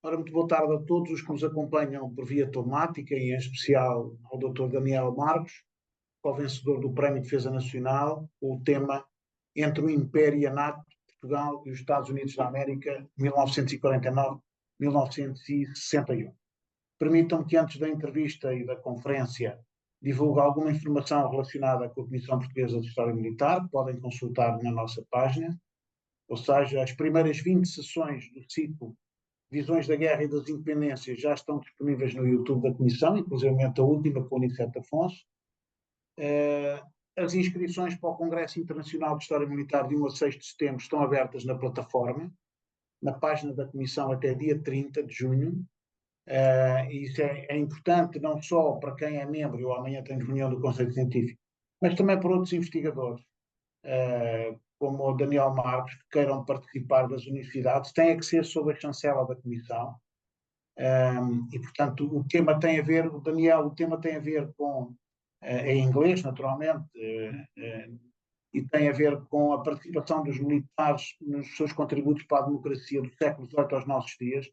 Ora, muito boa tarde a todos os que nos acompanham por via telemática e em especial ao Dr. Daniel Marcos, co-vencedor do Prémio de Defesa Nacional, com o tema Entre o Império e a NATO, Portugal e os Estados Unidos da América, 1949-1961. Permitam-me que antes da entrevista e da conferência divulgue alguma informação relacionada com a Comissão Portuguesa de História Militar, que podem consultar na nossa página, ou seja, as primeiras 20 sessões do ciclo Visões da Guerra e das Independências já estão disponíveis no YouTube da Comissão, inclusive a última com o Aniceto Afonso. As inscrições para o Congresso Internacional de História Militar de 1 a 6 de setembro estão abertas na plataforma, na página da Comissão até dia 30 de junho. E isso é importante não só para quem é membro, eu amanhã tenho reunião do Conselho Científico, mas também para outros investigadores, como o Daniel Marcos, que queiram participar das universidades, tem que ser sob a chancela da Comissão. E, portanto, o tema tem a ver, o Daniel, o tema tem a ver com, em inglês, naturalmente, e tem a ver com a participação dos militares nos seus contributos para a democracia do século XVIII aos nossos dias.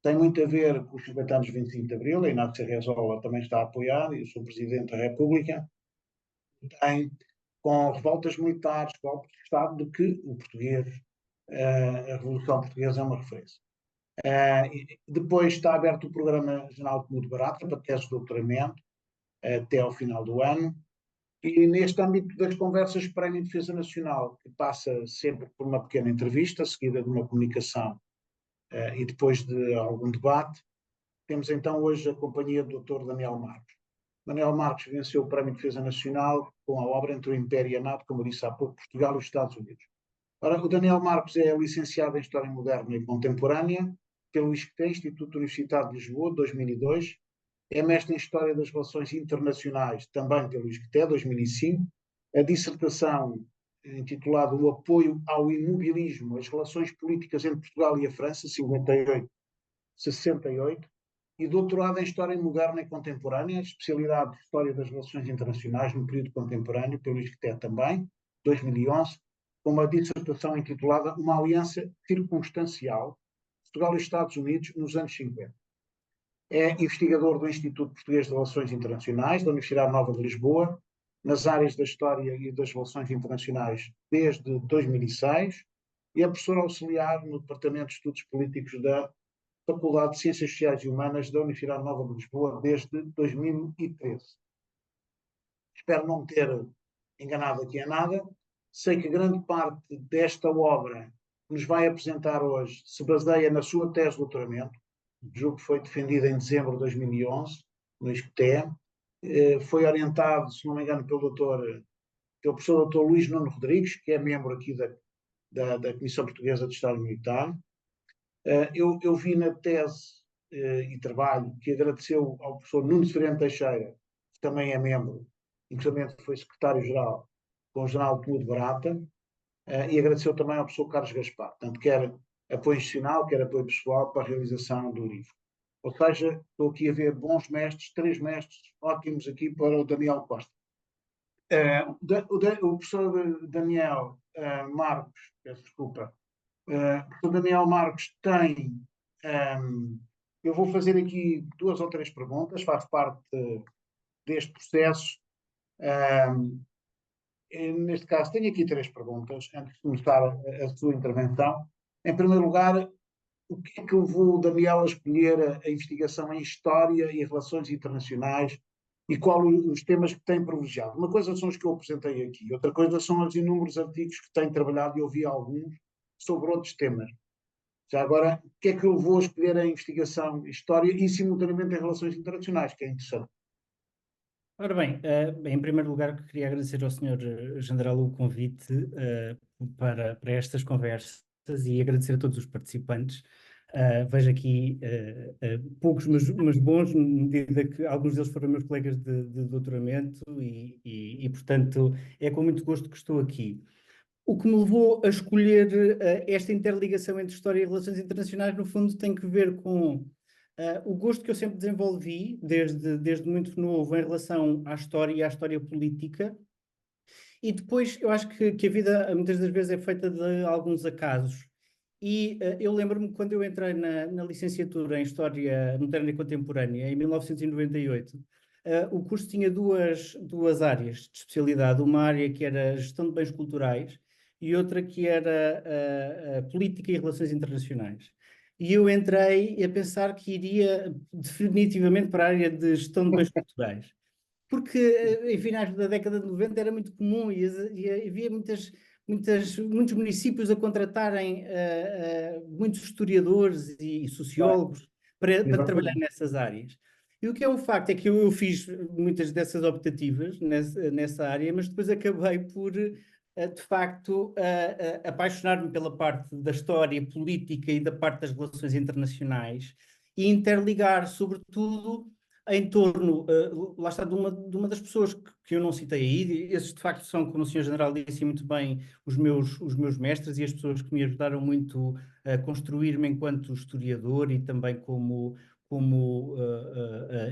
Tem muito a ver com os 50 anos de 25 de Abril, a Inácio Rezola também está a apoiar, e eu sou Presidente da República. Tem com revoltas militares, golpes de Estado, de que o português, a Revolução Portuguesa é uma referência. Depois está aberto o Programa Geral de Comum Barata para tese de doutoramento até ao final do ano. E neste âmbito das conversas Prémio de Defesa Nacional, que passa sempre por uma pequena entrevista, seguida de uma comunicação e depois de algum debate, temos então hoje a companhia do Dr. Daniel Marcos. Daniel Marcos venceu o Prémio de Defesa Nacional com a obra Entre o Império e a NATO, como eu disse há pouco, Portugal e os Estados Unidos. Ora, o Daniel Marcos é licenciado em História Moderna e Contemporânea pelo ISCTE, Instituto Universitário de Lisboa, 2002. É mestre em História das Relações Internacionais, também pelo ISCTE, 2005. A dissertação intitulada O Apoio ao Imobilismo, as Relações Políticas entre Portugal e a França, 58-68. E doutorado em História Moderna e Contemporânea, especialidade de História das Relações Internacionais no período contemporâneo, pelo ISCTE também, 2011, com uma dissertação intitulada Uma Aliança Circunstancial, Portugal e Estados Unidos nos anos 50. É investigador do Instituto Português de Relações Internacionais, da Universidade Nova de Lisboa, nas áreas da História e das Relações Internacionais desde 2006, e é professor auxiliar no Departamento de Estudos Políticos da Faculdade de Ciências Sociais e Humanas da Universidade Nova de Lisboa desde 2013. Espero não ter enganado aqui a nada. Sei que grande parte desta obra que nos vai apresentar hoje se baseia na sua tese de doutoramento, julgo que foi defendida em dezembro de 2011, no ISCTE. Foi orientado, se não me engano, pelo professor Dr. Luís Nuno Rodrigues, que é membro aqui da Comissão Portuguesa de História Militar. Eu vi na tese e trabalho que agradeceu ao professor Nuno Severino Teixeira, que também é membro, inclusive foi secretário-geral com o general Comum Barata, e agradeceu também ao professor Carlos Gaspar, portanto, quer apoio institucional, quer apoio pessoal para a realização do livro. Ou seja, estou aqui a ver bons mestres, 3 mestres ótimos aqui para o Daniel Costa. O professor Daniel Marcos, peço desculpa, o Daniel Marcos tem. Eu vou fazer aqui 2 ou 3 perguntas, faz parte deste processo. Neste caso, tenho aqui 3 perguntas, antes de começar a sua intervenção. Em primeiro lugar, o que é que levou o Daniel a escolher a investigação em História e Relações Internacionais e qual os temas que tem privilegiado? Uma coisa são os que eu apresentei aqui, outra coisa são os inúmeros artigos que tem trabalhado, e eu vi alguns, sobre outros temas. Já agora, o que é que eu vou escolher a investigação em História e simultaneamente em Relações Internacionais, que é interessante? Ora bem, em primeiro lugar queria agradecer ao Sr. General o convite para estas conversas e agradecer a todos os participantes. Vejo aqui poucos, mas bons, na medida que alguns deles foram meus colegas de doutoramento e, portanto, é com muito gosto que estou aqui. O que me levou a escolher esta interligação entre História e Relações Internacionais, no fundo, tem que ver com o gosto que eu sempre desenvolvi, desde muito novo, em relação à História e à História política. E depois, eu acho que a vida, muitas das vezes, é feita de alguns acasos. E eu lembro-me quando eu entrei na licenciatura em História Moderna e Contemporânea, em 1998, o curso tinha duas áreas de especialidade. Uma área que era Gestão de Bens Culturais e outra que era Política e Relações Internacionais. E eu entrei a pensar que iria definitivamente para a área de Gestão de Bens Culturais. Porque em finais da década de 90 era muito comum e havia muitos municípios a contratarem muitos historiadores e Bem, sociólogos para trabalhar exatamente. nessas áreas. E o que é um facto é que eu fiz muitas dessas optativas nessa área, mas depois acabei por, de facto, apaixonar-me pela parte da história política e da parte das relações internacionais e interligar, sobretudo em torno, lá está, de uma das pessoas que eu não citei aí. Esses de facto são, como o Sr. General disse muito bem, os meus mestres e as pessoas que me ajudaram muito a construir-me enquanto historiador e também como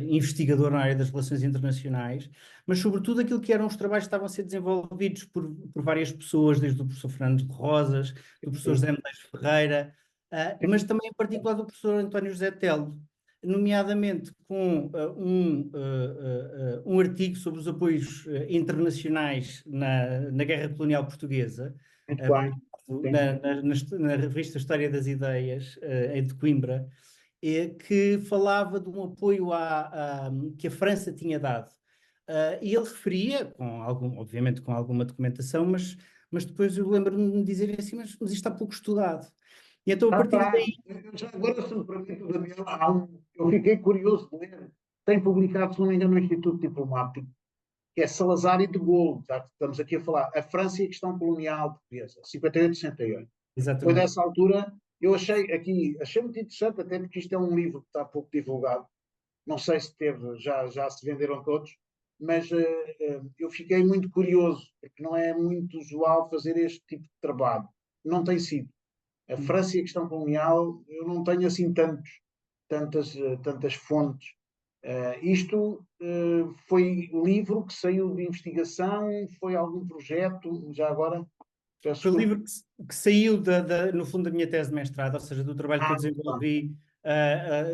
investigador na área das relações internacionais, mas sobretudo aquilo que eram os trabalhos que estavam a ser desenvolvidos por várias pessoas, desde o professor Fernando de Rosas, do professor José Sim, Medeiros Ferreira, mas também em particular do professor António José Telo, nomeadamente com um artigo sobre os apoios internacionais na Guerra Colonial Portuguesa, muito bem. Sim. na revista História das Ideias, de Coimbra, que falava de um apoio que a França tinha dado. E ele referia, obviamente com alguma documentação, mas depois eu lembro-me de me dizerem assim, mas isto está pouco estudado. E então, a partir Está. daí, Já agora, se me permite, Daniel, eu fiquei curioso de ler. Tem publicado, se não me engano, no Instituto Diplomático, que é Salazar e de Gaulle. Estamos aqui a falar a França e a questão colonial portuguesa, 58-68. Foi exatamente. dessa altura, eu achei muito interessante, até porque isto é um livro que está pouco divulgado. Não sei se teve, já se venderam todos, mas eu fiquei muito curioso, porque não é muito usual fazer este tipo de trabalho. Não tem sido. A França e a questão colonial, eu não tenho assim tantas fontes. Isto foi livro que saiu de investigação, foi algum projeto, já agora, peço Foi o desculpa. livro que saiu, no fundo, da minha tese de mestrado, ou seja, do trabalho que eu Muito bem. desenvolvi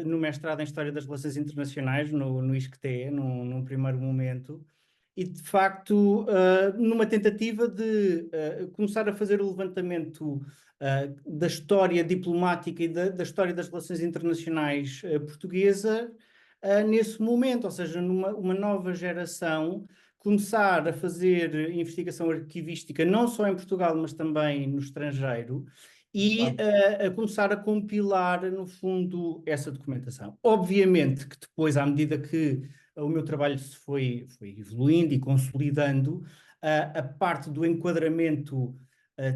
no mestrado em História das Relações Internacionais, no ISCTE, num primeiro momento, e de facto, numa tentativa de começar a fazer o levantamento da história diplomática e da história das relações internacionais portuguesa nesse momento, ou seja, numa uma nova geração começar a fazer investigação arquivística, não só em Portugal, mas também no estrangeiro, Muito e bem. a começar a compilar, no fundo, essa documentação. Obviamente que depois, à medida que o meu trabalho se foi evoluindo e consolidando, a parte do enquadramento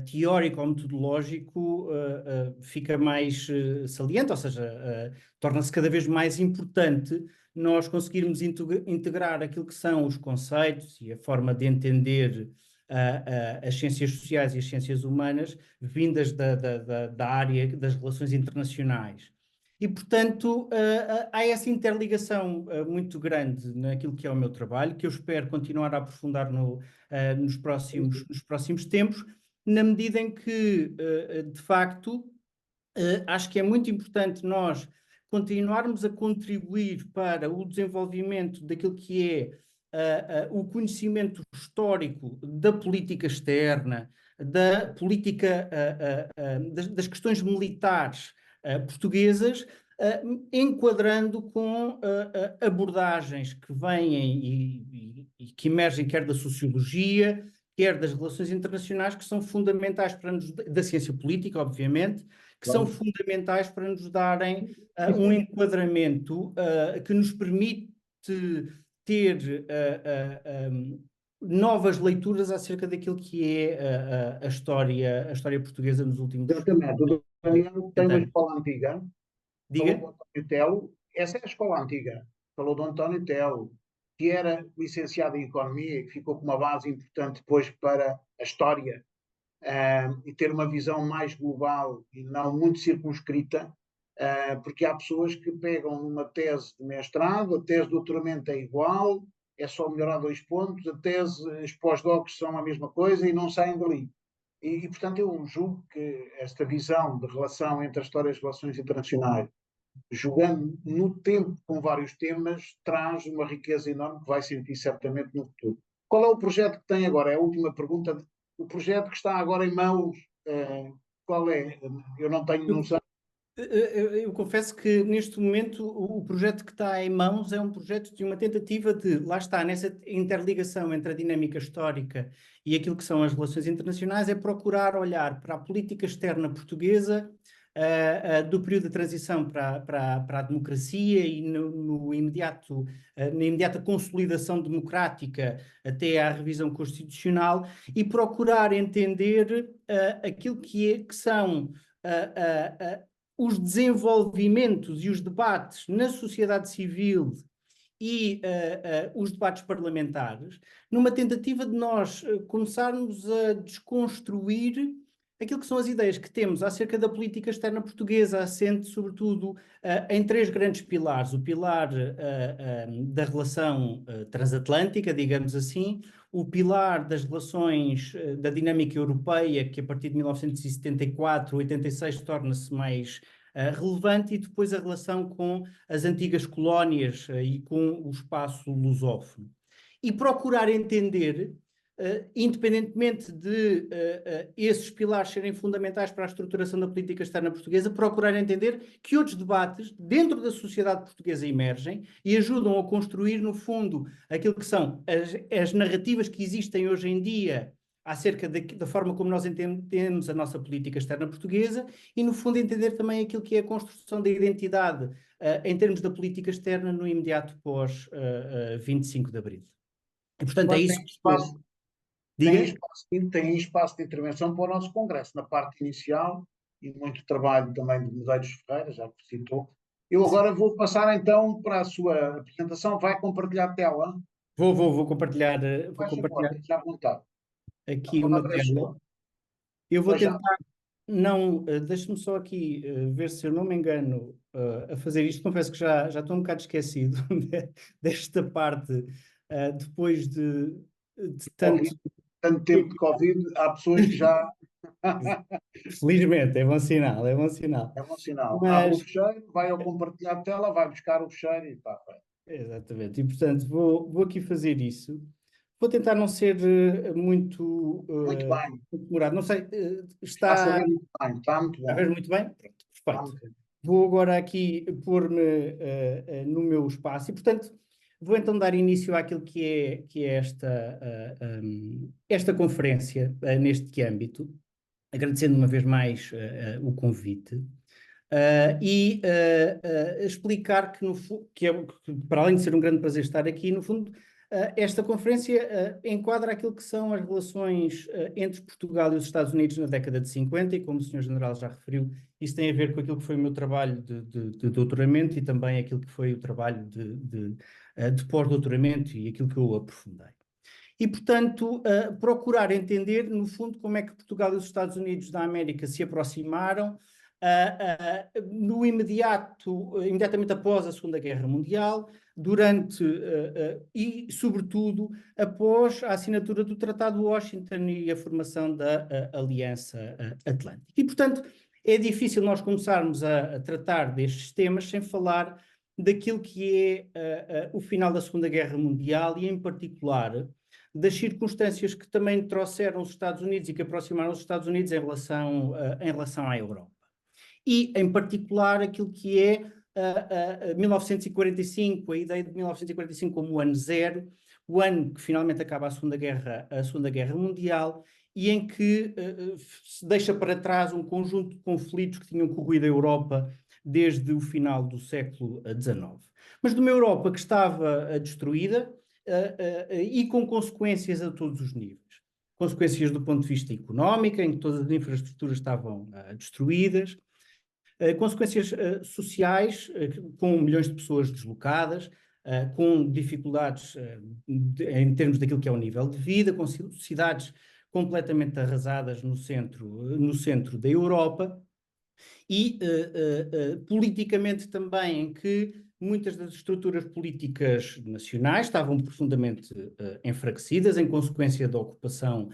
teórico ou metodológico fica mais saliente, ou seja, torna-se cada vez mais importante nós conseguirmos integrar aquilo que são os conceitos e a forma de entender as ciências sociais e as ciências humanas vindas da área das relações internacionais. E, portanto, há essa interligação muito grande naquilo que é o meu trabalho, que eu espero continuar a aprofundar nos próximos tempos, na medida em que, de facto, acho que é muito importante nós continuarmos a contribuir para o desenvolvimento daquilo que é o conhecimento histórico da política externa, da política, das questões militares portuguesas, enquadrando com abordagens que vêm e que emergem quer da sociologia, quer das relações internacionais, que são fundamentais para nos, da ciência política, obviamente, que são Claro. fundamentais para nos darem um enquadramento que nos permite ter novas leituras acerca daquilo que é a história portuguesa nos últimos Exatamente. O Daniel tem 70 uma anos. escola antiga, falou Diga? do António Telo, essa é a escola antiga, falou do António Telo, que era licenciado em Economia e que ficou com uma base importante depois para a história, e ter uma visão mais global e não muito circunscrita, porque há pessoas que pegam numa tese de mestrado, a tese de doutoramento é igual, é só melhorar 2 pontos, a tese, os pós-docs são a mesma coisa e não saem dali. portanto, eu julgo que esta visão de relação entre a história e as relações internacionais, jogando no tempo com vários temas, traz uma riqueza enorme que vai sentir certamente no futuro. Qual é o projeto que tem agora? É a última pergunta. O projeto que está agora em mãos, qual é? Eu não tenho noção. Eu confesso que neste momento o projeto que está em mãos é um projeto de uma tentativa de, lá está, nessa interligação entre a dinâmica histórica e aquilo que são as relações internacionais, é procurar olhar para a política externa portuguesa, do período de transição para a democracia e no imediato, na imediata consolidação democrática até à revisão constitucional, e procurar entender aquilo que são os desenvolvimentos e os debates na sociedade civil e os debates parlamentares, numa tentativa de nós começarmos a desconstruir aquilo que são as ideias que temos acerca da política externa portuguesa, assente sobretudo em três grandes pilares. O pilar da relação transatlântica, digamos assim, o pilar das relações da dinâmica europeia, que a partir de 1974, 86, torna-se mais relevante, e depois a relação com as antigas colónias e com o espaço lusófono. E procurar entender, independentemente de esses pilares serem fundamentais para a estruturação da política externa portuguesa, procurar entender que outros debates dentro da sociedade portuguesa emergem e ajudam a construir, no fundo, aquilo que são as narrativas que existem hoje em dia acerca da forma como nós entendemos a nossa política externa portuguesa e, no fundo, entender também aquilo que é a construção da identidade em termos da política externa no imediato pós 25 de Abril. E, portanto, é Agora isso que estou... Diga? tem espaço de intervenção para o nosso Congresso, na parte inicial, e muito trabalho também de Medeiros Ferreira, já que citou. Eu agora vou passar então para a sua apresentação. Vai compartilhar a tela. Vou compartilhar, vou Faz favor, compartilhar esteja à vontade. A aqui uma palavra é tela. sua. Eu vou Esteja. tentar, não, deixe-me só aqui ver se eu não me engano a fazer isto. Confesso que já estou um bocado esquecido desta parte, depois de Covid, tanto... tanto tempo de Covid, há pessoas que já. Felizmente, é bom sinal, é bom sinal. É um sinal. Abre o Mas, fecheiro, vai ao compartilhar a tela, vai buscar o fecheiro e está bem. exatamente, e portanto vou aqui fazer isso. Vou tentar não ser muito Muito bem. demorado. Não sei, Está-se a está ver muito bem. Está muito a ver bom. muito bem? Pronto, Está perfeito. muito bem. Vou agora aqui pôr-me no meu espaço e, portanto, vou então dar início àquilo que é esta conferência neste âmbito, agradecendo uma vez mais o convite. Explicar que para além de ser um grande prazer estar aqui, no fundo, esta conferência enquadra aquilo que são as relações entre Portugal e os Estados Unidos na década de 50, e como o Sr. General já referiu, isso tem a ver com aquilo que foi o meu trabalho de doutoramento e também aquilo que foi o trabalho de pós-doutoramento e aquilo que eu aprofundei. E, portanto, procurar entender, no fundo, como é que Portugal e os Estados Unidos da América se aproximaram no imediatamente após a Segunda Guerra Mundial, durante e, sobretudo, após a assinatura do Tratado de Washington e a formação da Aliança Atlântica. E, portanto, é difícil nós começarmos a tratar destes temas sem falar daquilo que é o final da Segunda Guerra Mundial e, em particular, das circunstâncias que também trouxeram os Estados Unidos e que aproximaram os Estados Unidos em relação à Europa. E, em particular, aquilo que é 1945, a ideia de 1945 como o ano zero, o ano que finalmente acaba a Segunda Guerra Mundial, e em que se deixa para trás um conjunto de conflitos que tinham corrido a Europa desde o final do século XIX. Mas de uma Europa que estava destruída e com consequências a todos os níveis. Consequências do ponto de vista económico, em que todas as infraestruturas estavam destruídas, consequências sociais, com milhões de pessoas deslocadas, com dificuldades em termos daquilo que é o nível de vida, com cidades completamente arrasadas no centro da Europa, e politicamente também, em que muitas das estruturas políticas nacionais estavam profundamente enfraquecidas em consequência da ocupação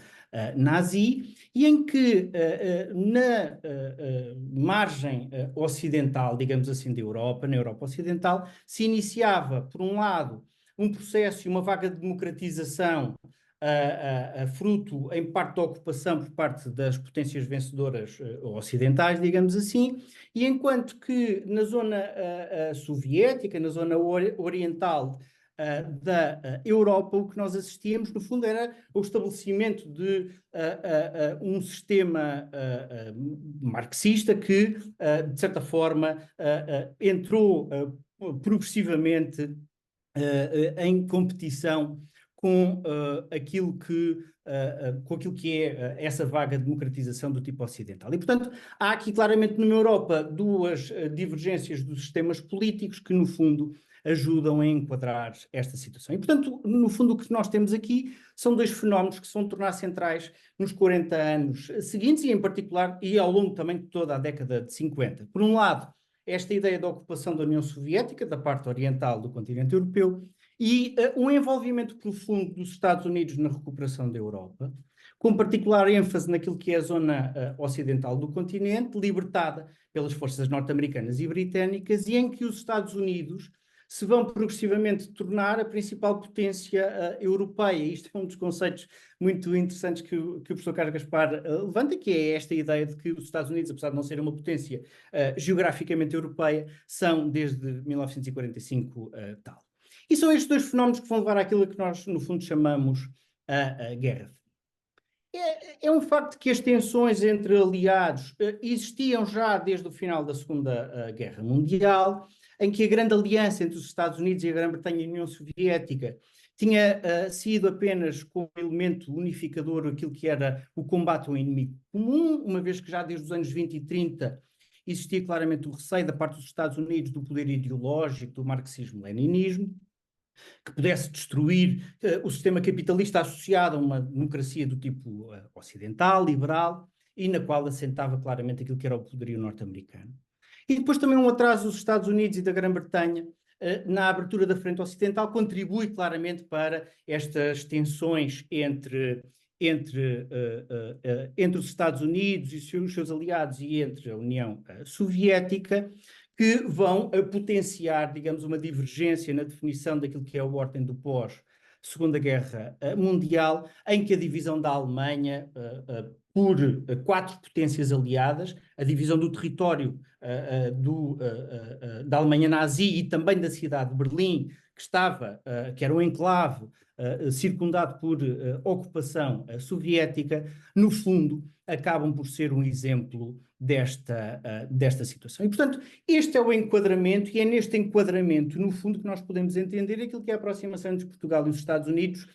nazi, e em que na margem ocidental, digamos assim, da Europa, na Europa Ocidental, se iniciava, por um lado, um processo e uma vaga de democratização fruto, em parte, da ocupação por parte das potências vencedoras ocidentais, digamos assim, e enquanto que na zona soviética, na zona oriental da Europa, o que nós assistíamos, no fundo, era o estabelecimento de um sistema marxista que, de certa forma, entrou progressivamente em competição com com aquilo que é essa vaga democratização do tipo ocidental. E, portanto, há aqui claramente na Europa duas divergências dos sistemas políticos que, no fundo, ajudam a enquadrar esta situação. E, portanto, no fundo, o que nós temos aqui são dois fenómenos que se vão tornar centrais nos 40 anos seguintes e, em particular, e ao longo também de toda a década de 50. Por um lado, esta ideia da ocupação da União Soviética, da parte oriental do continente europeu, e um envolvimento profundo dos Estados Unidos na recuperação da Europa, com particular ênfase naquilo que é a zona ocidental do continente, libertada pelas forças norte-americanas e britânicas, e em que os Estados Unidos se vão progressivamente tornar a principal potência europeia. Isto é um dos conceitos muito interessantes que o professor Carlos Gaspar levanta, que é esta ideia de que os Estados Unidos, apesar de não serem uma potência geograficamente europeia, são desde 1945 tal. E são estes dois fenómenos que vão levar àquilo que nós, no fundo, chamamos a Guerra Fria. É um facto que as tensões entre aliados existiam já desde o final da Segunda Guerra Mundial, em que a grande aliança entre os Estados Unidos e a Grã-Bretanha e a União Soviética tinha sido apenas como elemento unificador aquilo que era o combate ao inimigo comum, uma vez que já desde os anos 20 e 30 existia claramente o receio da parte dos Estados Unidos do poder ideológico do marxismo-leninismo, que pudesse destruir o sistema capitalista associado a uma democracia do tipo ocidental, liberal, e na qual assentava claramente aquilo que era o poderio norte-americano. E depois também um atraso dos Estados Unidos e da Grã-Bretanha na abertura da frente ocidental contribui claramente para estas tensões entre os Estados Unidos e os seus aliados e entre a União Soviética, que vão potenciar, digamos, uma divergência na definição daquilo que é a ordem do pós-Segunda Guerra Mundial, em que a divisão da Alemanha por quatro potências aliadas, a divisão do território da Alemanha nazi e também da cidade de Berlim, que era um enclave circundado por ocupação soviética, no fundo, acabam por ser um exemplo desta situação. E, portanto, este é o enquadramento, e é neste enquadramento, no fundo, que nós podemos entender aquilo que é a aproximação entre Portugal e os Estados Unidos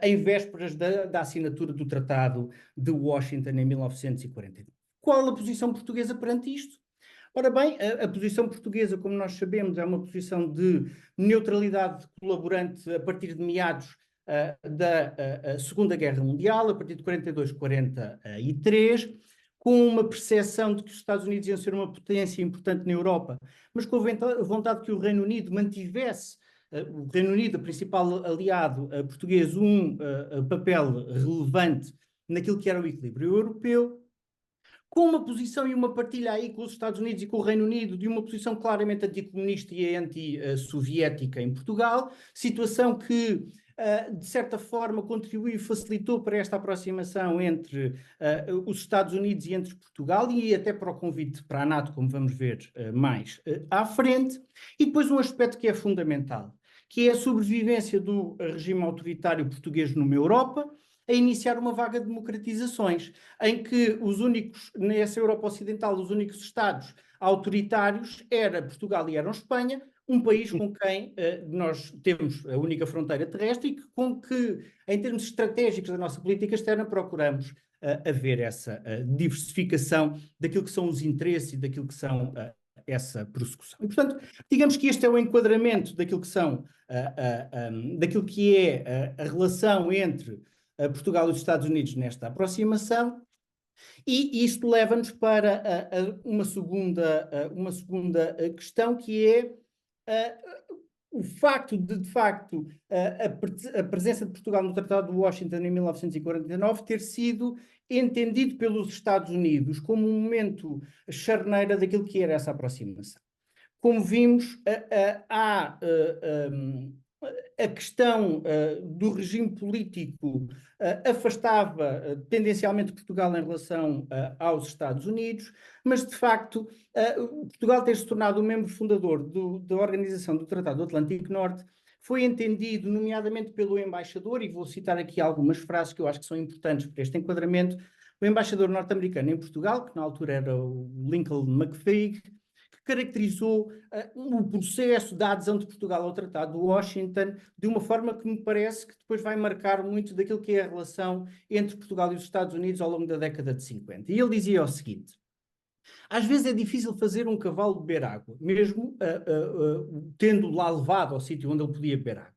em vésperas da assinatura do Tratado de Washington em 1949. Qual a posição portuguesa perante isto? Ora bem, a posição portuguesa, como nós sabemos, é uma posição de neutralidade colaborante a partir de meados da Segunda Guerra Mundial, a partir de 42, 43, com uma percepção de que os Estados Unidos iam ser uma potência importante na Europa, mas com a vontade que o Reino Unido mantivesse, o Reino Unido, o principal aliado português, um papel relevante naquilo que era o equilíbrio europeu, com uma posição e uma partilha aí com os Estados Unidos e com o Reino Unido de uma posição claramente anticomunista e anti-soviética em Portugal, situação que, de certa forma, contribuiu e facilitou para esta aproximação entre os Estados Unidos e entre Portugal e até para o convite para a NATO, como vamos ver mais à frente. E depois um aspecto que é fundamental, que é a sobrevivência do regime autoritário português numa Europa, a iniciar uma vaga de democratizações, em que nessa Europa Ocidental, os únicos Estados autoritários era Portugal e era Espanha, um país com quem nós temos a única fronteira terrestre e com que, em termos estratégicos da nossa política externa, procuramos haver essa diversificação daquilo que são os interesses e daquilo que são essa prossecução. E, portanto, digamos que este é o enquadramento daquilo que é a relação entre Portugal e os Estados Unidos nesta aproximação, e isto leva-nos para uma segunda questão, que é o facto de facto, a presença de Portugal no Tratado de Washington em 1949 ter sido entendido pelos Estados Unidos como um momento charneira daquilo que era essa aproximação. Como vimos, há a questão do regime político afastava tendencialmente Portugal em relação aos Estados Unidos, mas de facto Portugal ter se tornado um membro fundador da Organização do Tratado do Atlântico Norte foi entendido, nomeadamente pelo embaixador, e vou citar aqui algumas frases que eu acho que são importantes para este enquadramento, o embaixador norte-americano em Portugal, que na altura era o Lincoln McFeig, que caracterizou o processo da adesão de Portugal ao Tratado de Washington de uma forma que me parece que depois vai marcar muito daquilo que é a relação entre Portugal e os Estados Unidos ao longo da década de 50. E ele dizia o seguinte: às vezes é difícil fazer um cavalo beber água, mesmo tendo lá levado ao sítio onde ele podia beber água.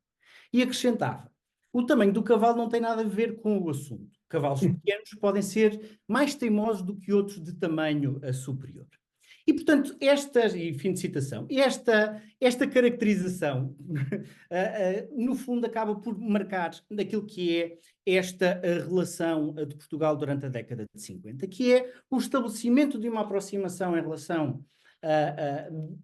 E acrescentava: o tamanho do cavalo não tem nada a ver com o assunto. Cavalos pequenos podem ser mais teimosos do que outros de tamanho superior. E, portanto, e fim de citação, esta caracterização, no fundo, acaba por marcar daquilo que é esta relação de Portugal durante a década de 50, que é o estabelecimento de uma aproximação em relação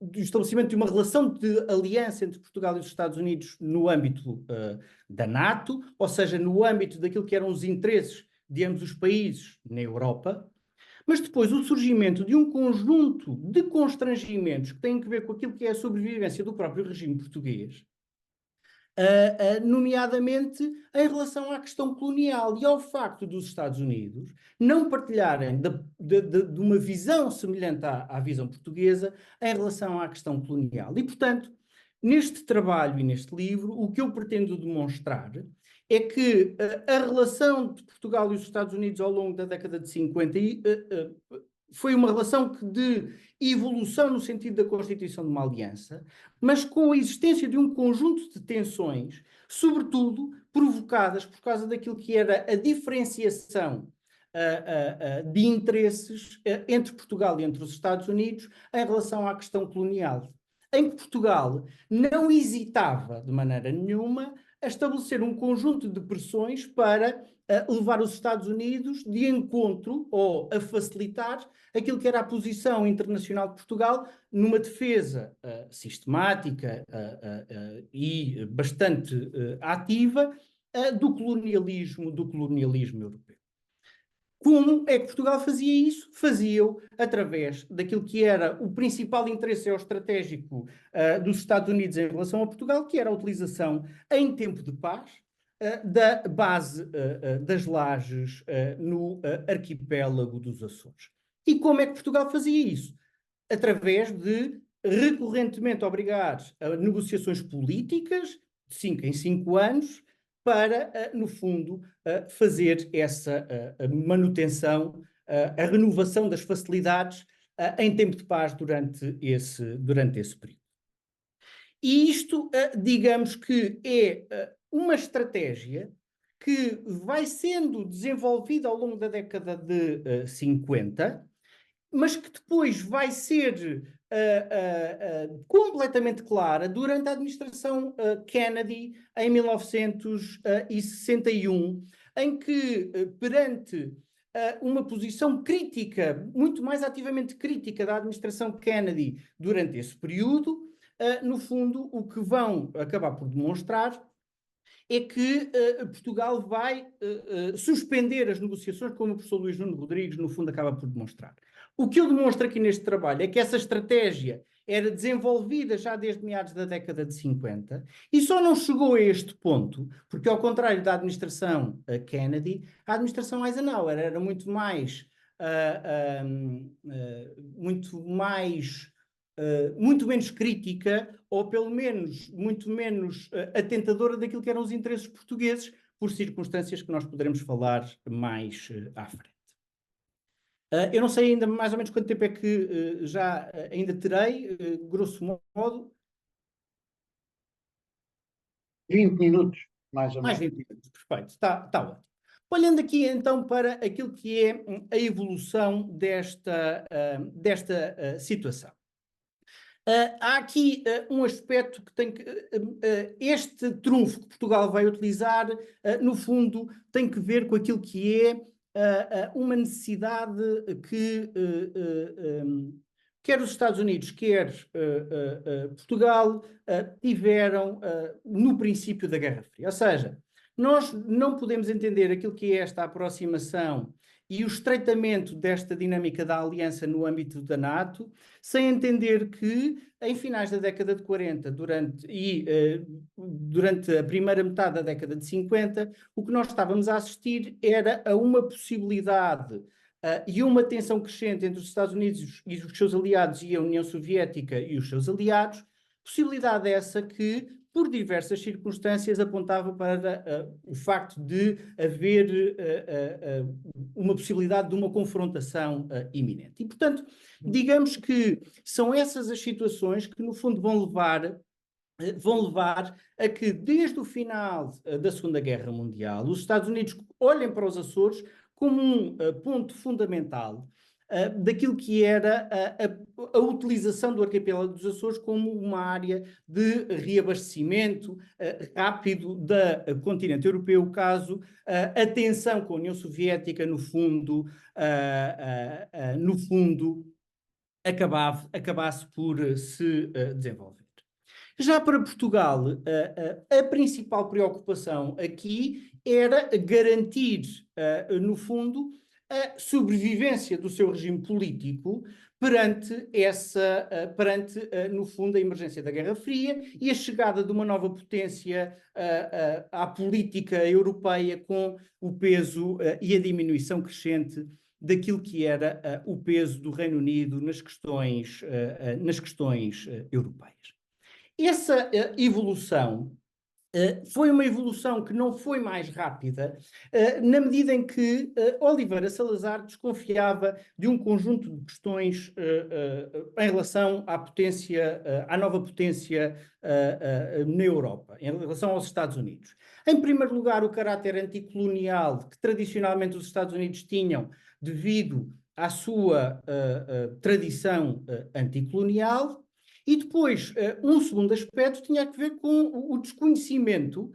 do estabelecimento de uma relação de aliança entre Portugal e os Estados Unidos no âmbito da NATO, ou seja, no âmbito daquilo que eram os interesses de ambos os países na Europa, mas depois o surgimento de um conjunto de constrangimentos que têm a ver com aquilo que é a sobrevivência do próprio regime português, nomeadamente em relação à questão colonial e ao facto dos Estados Unidos não partilharem de uma visão semelhante à visão portuguesa em relação à questão colonial. E, portanto, neste trabalho e neste livro, o que eu pretendo demonstrar é que a relação de Portugal e os Estados Unidos ao longo da década de 50 foi uma relação de evolução no sentido da constituição de uma aliança, mas com a existência de um conjunto de tensões, sobretudo provocadas por causa daquilo que era a diferenciação de interesses entre Portugal e entre os Estados Unidos em relação à questão colonial, em que Portugal não hesitava de maneira nenhuma a estabelecer um conjunto de pressões para levar os Estados Unidos de encontro ou a facilitar aquilo que era a posição internacional de Portugal numa defesa sistemática e bastante ativa do colonialismo europeu. Como é que Portugal fazia isso? Fazia-o através daquilo que era o principal interesse estratégico dos Estados Unidos em relação a Portugal, que era a utilização em tempo de paz da base das lajes no arquipélago dos Açores. E como é que Portugal fazia isso? Através de recorrentemente obrigar a negociações políticas de 5 em 5 anos para, no fundo, fazer essa manutenção, a renovação das facilidades em tempo de paz durante esse período. E isto, digamos que é uma estratégia que vai sendo desenvolvida ao longo da década de 50, mas que depois vai ser completamente clara durante a administração Kennedy em 1961, em que, perante uma posição crítica, muito mais ativamente crítica da administração Kennedy durante esse período, no fundo, o que vão acabar por demonstrar é que Portugal vai suspender as negociações, como o professor Luís Nuno Rodrigues, no fundo, acaba por demonstrar. O que eu demonstro aqui neste trabalho é que essa estratégia era desenvolvida já desde meados da década de 50 e só não chegou a este ponto, porque ao contrário da administração Kennedy, a administração Eisenhower era muito menos crítica, ou pelo menos muito menos atentadora daquilo que eram os interesses portugueses, por circunstâncias que nós poderemos falar mais à frente. Eu não sei ainda mais ou menos quanto tempo é que já ainda terei, grosso modo. 20 minutos, mais ou menos. Mais 20 minutos, perfeito, está ótimo. Olhando aqui então para aquilo que é a evolução desta situação. Há aqui um aspecto que tem que. Este trunfo que Portugal vai utilizar, no fundo, tem que ver com aquilo que é uma necessidade que quer os Estados Unidos, quer Portugal tiveram no princípio da Guerra Fria. Ou seja, nós não podemos entender aquilo que é esta aproximação e o estreitamento desta dinâmica da aliança no âmbito da NATO, sem entender que, em finais da década de 40, durante a primeira metade da década de 50, o que nós estávamos a assistir era a uma possibilidade e uma tensão crescente entre os Estados Unidos e os seus aliados e a União Soviética e os seus aliados, possibilidade essa que, por diversas circunstâncias, apontava para o facto de haver uma possibilidade de uma confrontação iminente. E, portanto, digamos que são essas as situações que, no fundo, vão levar a que, desde o final da Segunda Guerra Mundial, os Estados Unidos olhem para os Açores como um ponto fundamental daquilo que era a utilização do arquipélago dos Açores como uma área de reabastecimento rápido do continente europeu, caso a tensão com a União Soviética, no fundo, acabasse por se desenvolver. Já para Portugal, a principal preocupação aqui era garantir, no fundo, a sobrevivência do seu regime político perante, no fundo, a emergência da Guerra Fria e a chegada de uma nova potência à política europeia, com o peso e a diminuição crescente daquilo que era o peso do Reino Unido nas questões europeias. Essa evolução foi uma evolução que não foi mais rápida, na medida em que Oliveira Salazar desconfiava de um conjunto de questões em relação à nova potência na Europa, em relação aos Estados Unidos. Em primeiro lugar, o caráter anticolonial que tradicionalmente os Estados Unidos tinham devido à sua tradição anticolonial. E depois, um segundo aspecto tinha a ver com o desconhecimento,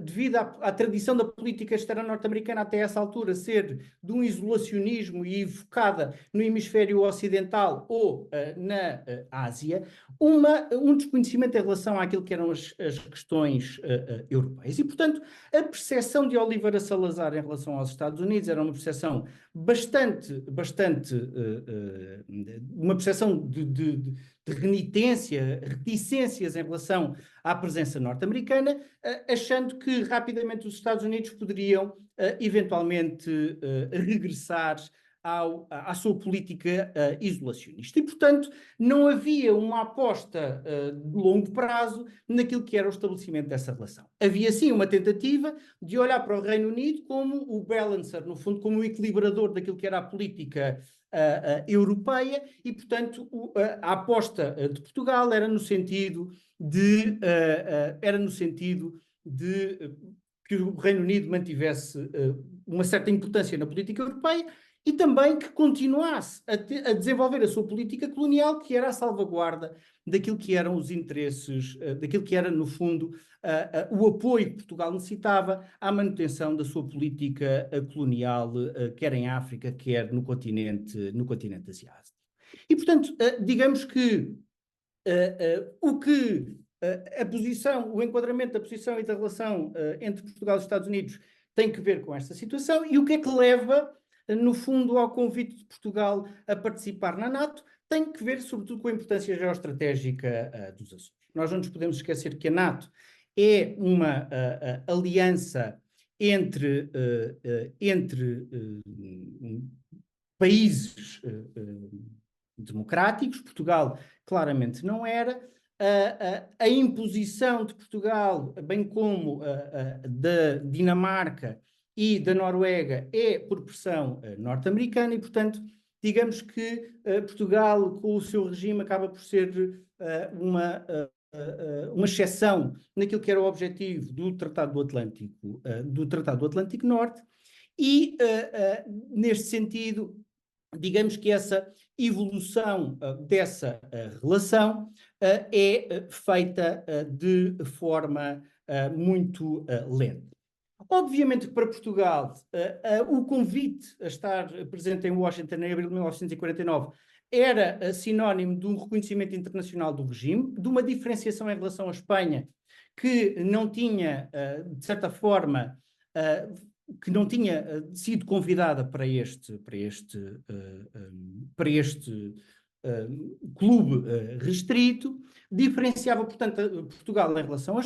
devido à tradição da política externa norte-americana até essa altura ser de um isolacionismo e focada no hemisfério ocidental ou na Ásia, um desconhecimento em relação àquilo que eram as questões europeias. E, portanto, a percepção de Oliveira Salazar em relação aos Estados Unidos era uma percepção uma percepção de reticências em relação à presença norte-americana, achando que rapidamente os Estados Unidos poderiam eventualmente regressar à sua política isolacionista. E, portanto, não havia uma aposta de longo prazo naquilo que era o estabelecimento dessa relação. Havia, sim, uma tentativa de olhar para o Reino Unido como o balancer, no fundo, como o equilibrador daquilo que era a política europeia, e, portanto, a aposta de Portugal era no sentido de que o Reino Unido mantivesse uma certa importância na política europeia e também que continuasse a desenvolver a sua política colonial, que era a salvaguarda daquilo que eram os interesses, daquilo que era, no fundo, o apoio que Portugal necessitava à manutenção da sua política colonial, quer em África, quer no continente asiático. E, portanto, digamos que o enquadramento da posição e da relação entre Portugal e os Estados Unidos tem que ver com esta situação, e o que é que leva, no fundo, ao convite de Portugal a participar na NATO, tem que ver, sobretudo, com a importância geoestratégica dos Açores. Nós não nos podemos esquecer que a NATO é uma aliança entre países democráticos. Portugal claramente não era. A imposição de Portugal, bem como da Dinamarca e da Noruega, é por pressão norte-americana, e, portanto, digamos que Portugal, com o seu regime, acaba por ser uma exceção naquilo que era o objetivo do Tratado do Atlântico Norte, e, neste sentido, digamos que essa evolução dessa relação é feita de forma muito lenta. Obviamente que para Portugal o convite a estar presente em Washington em abril de 1949 era sinónimo de um reconhecimento internacional do regime, de uma diferenciação em relação à Espanha, que não tinha, de certa forma, que não tinha sido convidada para este clube restrito, diferenciava, portanto, Portugal em relação à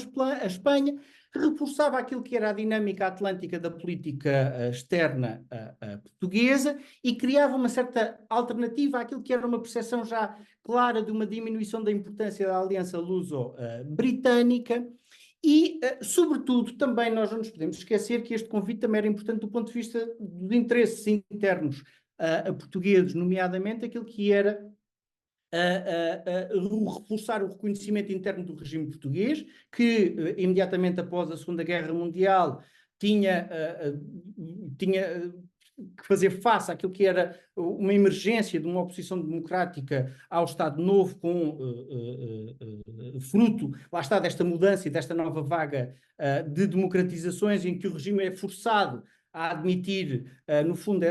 Espanha, reforçava aquilo que era a dinâmica atlântica da política externa portuguesa e criava uma certa alternativa àquilo que era uma percepção já clara de uma diminuição da importância da aliança luso-britânica. E, sobretudo, também nós não nos podemos esquecer que este convite também era importante do ponto de vista dos interesses internos portugueses, nomeadamente aquilo que era reforçar o reconhecimento interno do regime português, que imediatamente após a Segunda Guerra Mundial tinha que fazer face àquilo que era uma emergência de uma oposição democrática ao Estado Novo, com fruto, lá está, desta mudança e desta nova vaga de democratizações, em que o regime é forçado a admitir, no fundo,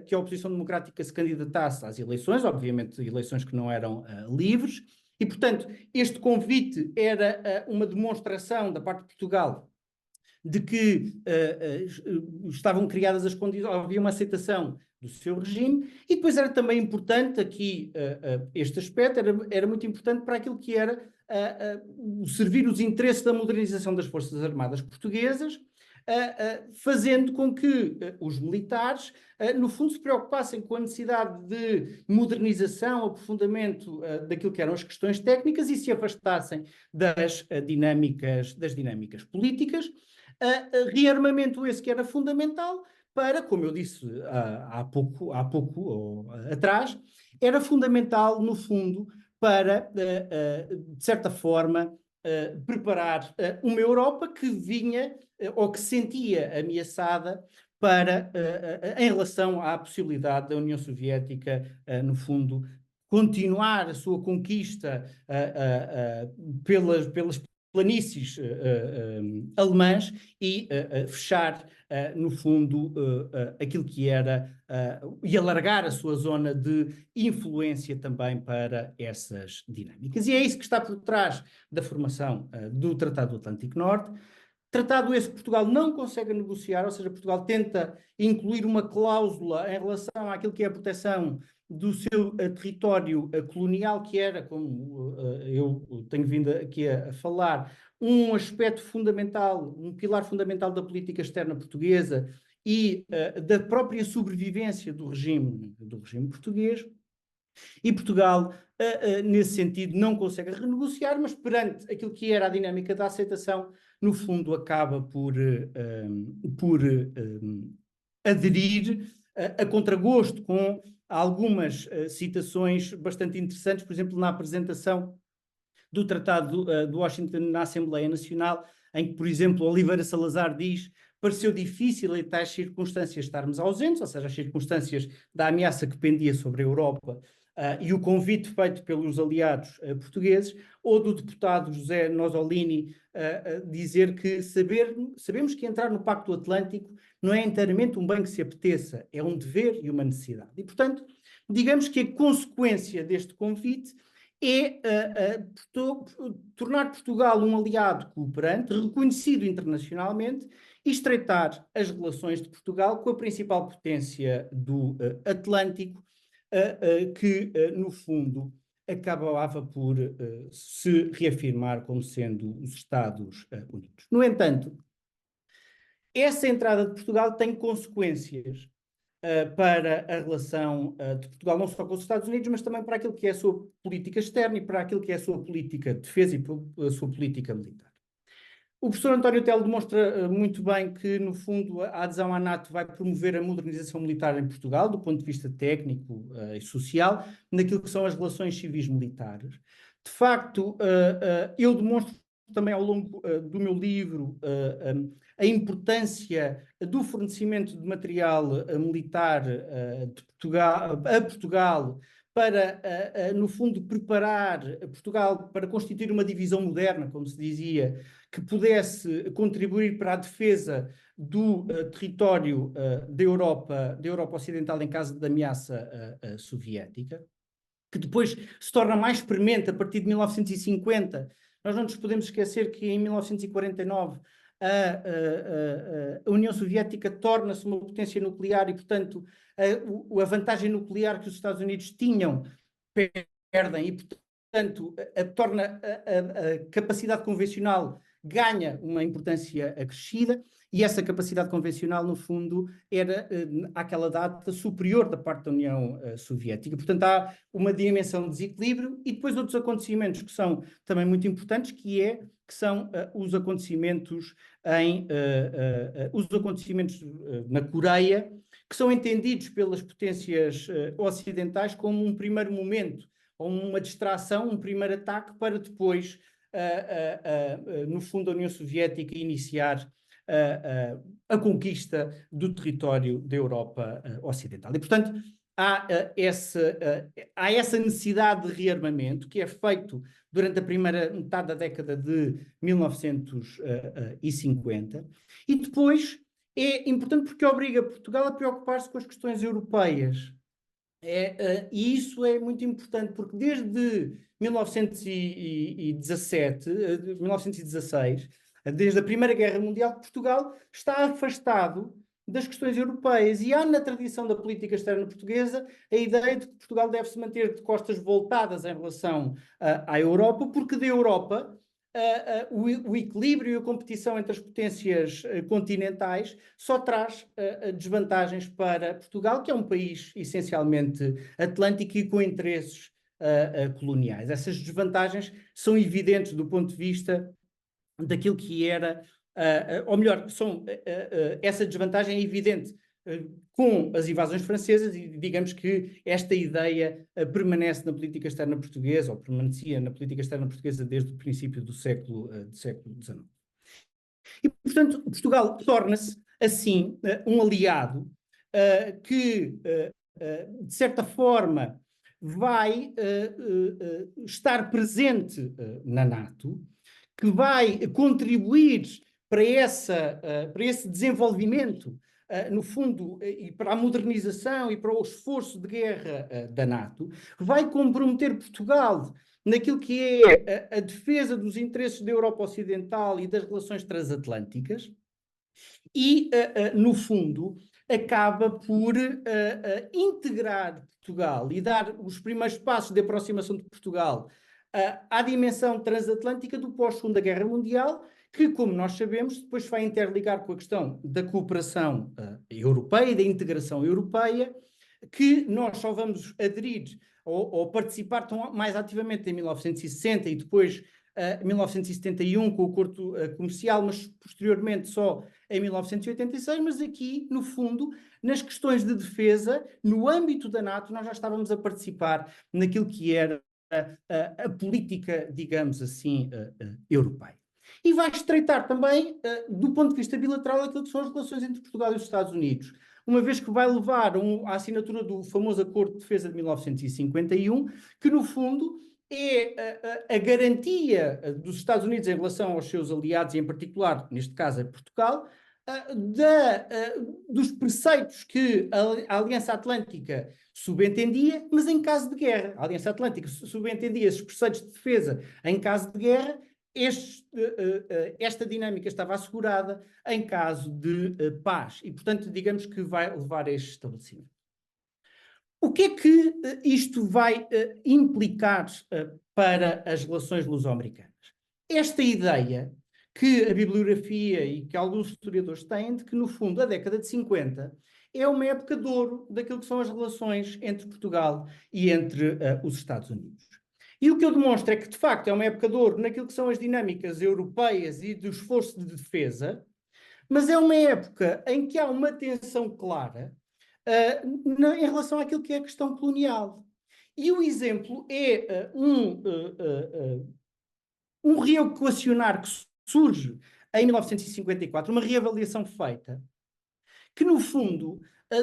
que a oposição democrática se candidatasse às eleições, obviamente eleições que não eram livres, e, portanto, este convite era uma demonstração da parte de Portugal de que estavam criadas as condições, havia uma aceitação do seu regime, e depois era também importante aqui, este aspecto era muito importante para aquilo que era servir os interesses da modernização das Forças Armadas Portuguesas, fazendo com que os militares, no fundo, se preocupassem com a necessidade de modernização, aprofundamento daquilo que eram as questões técnicas e se afastassem das dinâmicas políticas. Rearmamento esse que era fundamental para, como eu disse há pouco atrás, era fundamental, no fundo, para, de certa forma, preparar uma Europa que vinha ou que se sentia ameaçada em relação à possibilidade da União Soviética, no fundo, continuar a sua conquista pelas planícies alemãs e fechar, no fundo, aquilo que era e alargar a sua zona de influência também para essas dinâmicas. E é isso que está por trás da formação do Tratado do Atlântico Norte. Tratado esse que Portugal não consegue negociar, ou seja, Portugal tenta incluir uma cláusula em relação àquilo que é a proteção do seu território colonial, que era, como eu tenho vindo aqui a falar, um aspecto fundamental, um pilar fundamental da política externa portuguesa e da própria sobrevivência do regime português. E Portugal, nesse sentido, não consegue renegociar, mas perante aquilo que era a dinâmica da aceitação, no fundo acaba por aderir a contragosto com algumas citações bastante interessantes, por exemplo, na apresentação do Tratado de Washington na Assembleia Nacional, em que, por exemplo, Oliveira Salazar diz: pareceu difícil em tais circunstâncias estarmos ausentes, ou seja, as circunstâncias da ameaça que pendia sobre a Europa e o convite feito pelos aliados portugueses, ou do deputado José Nosolini dizer que sabemos que entrar no Pacto Atlântico não é inteiramente um bem que se apeteça, é um dever e uma necessidade. E, portanto, digamos que a consequência deste convite é tornar Portugal um aliado cooperante, reconhecido internacionalmente, e estreitar as relações de Portugal com a principal potência do Atlântico, que, no fundo, acabava por se reafirmar como sendo os Estados Unidos. No entanto, essa entrada de Portugal tem consequências para a relação de Portugal, não só com os Estados Unidos, mas também para aquilo que é a sua política externa e para aquilo que é a sua política de defesa e a sua política militar. O professor António Telo demonstra muito bem que, no fundo, a adesão à NATO vai promover a modernização militar em Portugal, do ponto de vista técnico e social, naquilo que são as relações civis militares. De facto, eu demonstro também ao longo do meu livro a importância do fornecimento de material militar de a Portugal para, no fundo, preparar Portugal para constituir uma divisão moderna, como se dizia, que pudesse contribuir para a defesa do território da Europa Ocidental em caso de ameaça soviética, que depois se torna mais premente a partir de 1950. Nós não nos podemos esquecer que em 1949 a União Soviética torna-se uma potência nuclear e, portanto, a vantagem nuclear que os Estados Unidos tinham perdem e, portanto, torna a capacidade convencional ganha uma importância acrescida e essa capacidade convencional, no fundo, era, àquela data, superior da parte da União Soviética. Portanto, há uma dimensão de desequilíbrio e depois outros acontecimentos que são também muito importantes, que são os acontecimentos na Coreia, que são entendidos pelas potências ocidentais como um primeiro momento, ou uma distração, um primeiro ataque para depois, no fundo, a União Soviética iniciar a conquista do território da Europa Ocidental. E, portanto, há essa necessidade de rearmamento que é feito durante a primeira metade da década de 1950 e depois é importante porque obriga Portugal a preocupar-se com as questões europeias. E isso é muito importante porque desde 1916, desde a Primeira Guerra Mundial, Portugal está afastado das questões europeias e há na tradição da política externa portuguesa a ideia de que Portugal deve se manter de costas voltadas em relação à Europa, porque da Europa o equilíbrio e a competição entre as potências continentais só traz desvantagens para Portugal, que é um país essencialmente atlântico e com interesses coloniais. Essas desvantagens são evidentes do ponto de vista daquilo que era, ou melhor, essa desvantagem é evidente com as invasões francesas e digamos que esta ideia permanece na política externa portuguesa, ou permanecia na política externa portuguesa desde o princípio do século XIX. E, portanto, Portugal torna-se, assim, um aliado que, de certa forma, vai estar presente na NATO, que vai contribuir para esse desenvolvimento, no fundo, e para a modernização e para o esforço de guerra da NATO, vai comprometer Portugal naquilo que é a defesa dos interesses da Europa Ocidental e das relações transatlânticas e, no fundo, acaba por integrar Portugal e dar os primeiros passos de aproximação de Portugal à dimensão transatlântica do pós-Segunda Guerra Mundial, que, como nós sabemos, depois vai interligar com a questão da cooperação europeia e da integração europeia, que nós só vamos aderir ou participar tão mais ativamente em 1960 e depois 1971 com o acordo comercial, mas posteriormente só em 1986, mas aqui, no fundo, nas questões de defesa, no âmbito da NATO, nós já estávamos a participar naquilo que era a política, digamos assim, europeia. E vai estreitar também, do ponto de vista bilateral, aquilo que são as relações entre Portugal e os Estados Unidos, uma vez que vai levar à assinatura do famoso Acordo de Defesa de 1951, que no fundo é a garantia dos Estados Unidos em relação aos seus aliados, e em particular, neste caso, a Portugal, dos preceitos que a Aliança Atlântica subentendia, mas em caso de guerra. A Aliança Atlântica subentendia esses preceitos de defesa em caso de guerra. Esta dinâmica estava assegurada em caso de paz e, portanto, digamos que vai levar a este estabelecimento. O que é que isto vai implicar para as relações luso-americanas? Esta ideia que a bibliografia e que alguns historiadores têm de que, no fundo, a década de 50 é uma época de ouro daquilo que são as relações entre Portugal e entre os Estados Unidos. E o que eu demonstro é que, de facto, é uma época de ouro naquilo que são as dinâmicas europeias e do esforço de defesa, mas é uma época em que há uma tensão clara em relação àquilo que é a questão colonial. E o exemplo é um reequacionar que surge em 1954, uma reavaliação feita, que no fundo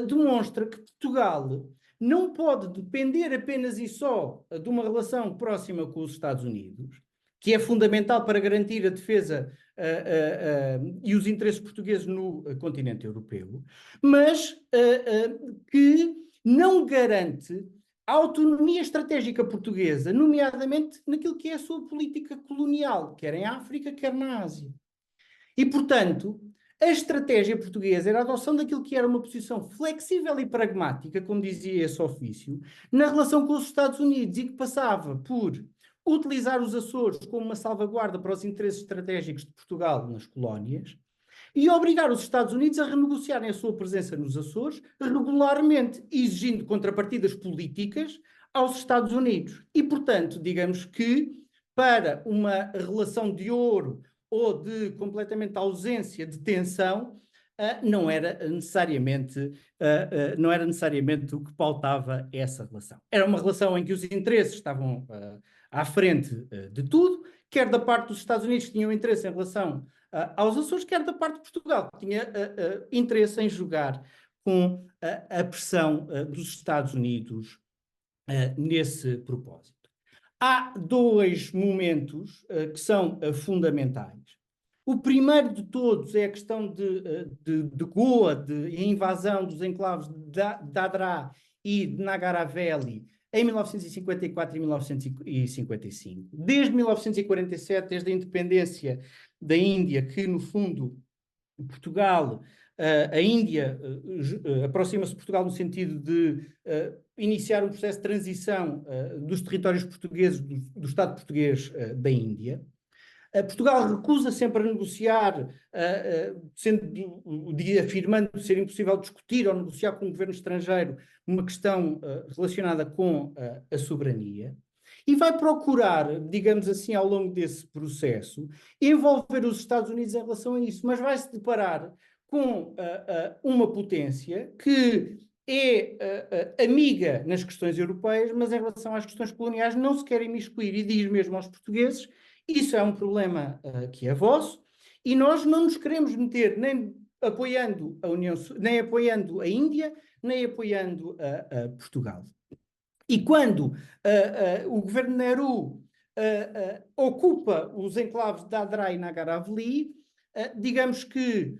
demonstra que Portugal não pode depender apenas e só de uma relação próxima com os Estados Unidos, que é fundamental para garantir a defesa e os interesses portugueses no continente europeu, mas que não garante a autonomia estratégica portuguesa, nomeadamente naquilo que é a sua política colonial, quer em África, quer na Ásia. E, portanto, a estratégia portuguesa era a adoção daquilo que era uma posição flexível e pragmática, como dizia esse ofício, na relação com os Estados Unidos e que passava por utilizar os Açores como uma salvaguarda para os interesses estratégicos de Portugal nas colónias e obrigar os Estados Unidos a renegociarem a sua presença nos Açores regularmente, exigindo contrapartidas políticas aos Estados Unidos. E, portanto, digamos que para uma relação de ouro ou de completamente ausência de tensão, não era necessariamente o que pautava essa relação. Era uma relação em que os interesses estavam à frente de tudo, quer da parte dos Estados Unidos, que tinham interesse em relação aos Açores, quer da parte de Portugal, que tinha interesse em jogar com a pressão dos Estados Unidos nesse propósito. Há dois momentos que são fundamentais. O primeiro de todos é a questão de Goa, de invasão dos enclaves de Dadra e de Nagara Valley em 1954 e 1955. Desde 1947, desde a independência da Índia, que no fundo Portugal, a Índia aproxima-se de Portugal no sentido de iniciar um processo de transição dos territórios portugueses, do Estado português da Índia. Portugal recusa sempre a negociar, afirmando ser impossível discutir ou negociar com o governo estrangeiro uma questão relacionada com a soberania. E vai procurar, digamos assim, ao longo desse processo, envolver os Estados Unidos em relação a isso, mas vai se deparar com uma potência que é amiga nas questões europeias, mas em relação às questões coloniais não se quer imiscuir e diz mesmo aos portugueses: isso é um problema que é vosso e nós não nos queremos meter nem apoiando a União, nem apoiando a Índia, nem apoiando a Portugal. E quando o governo Nehru ocupa os enclaves de Dadra e Nagaravli, digamos que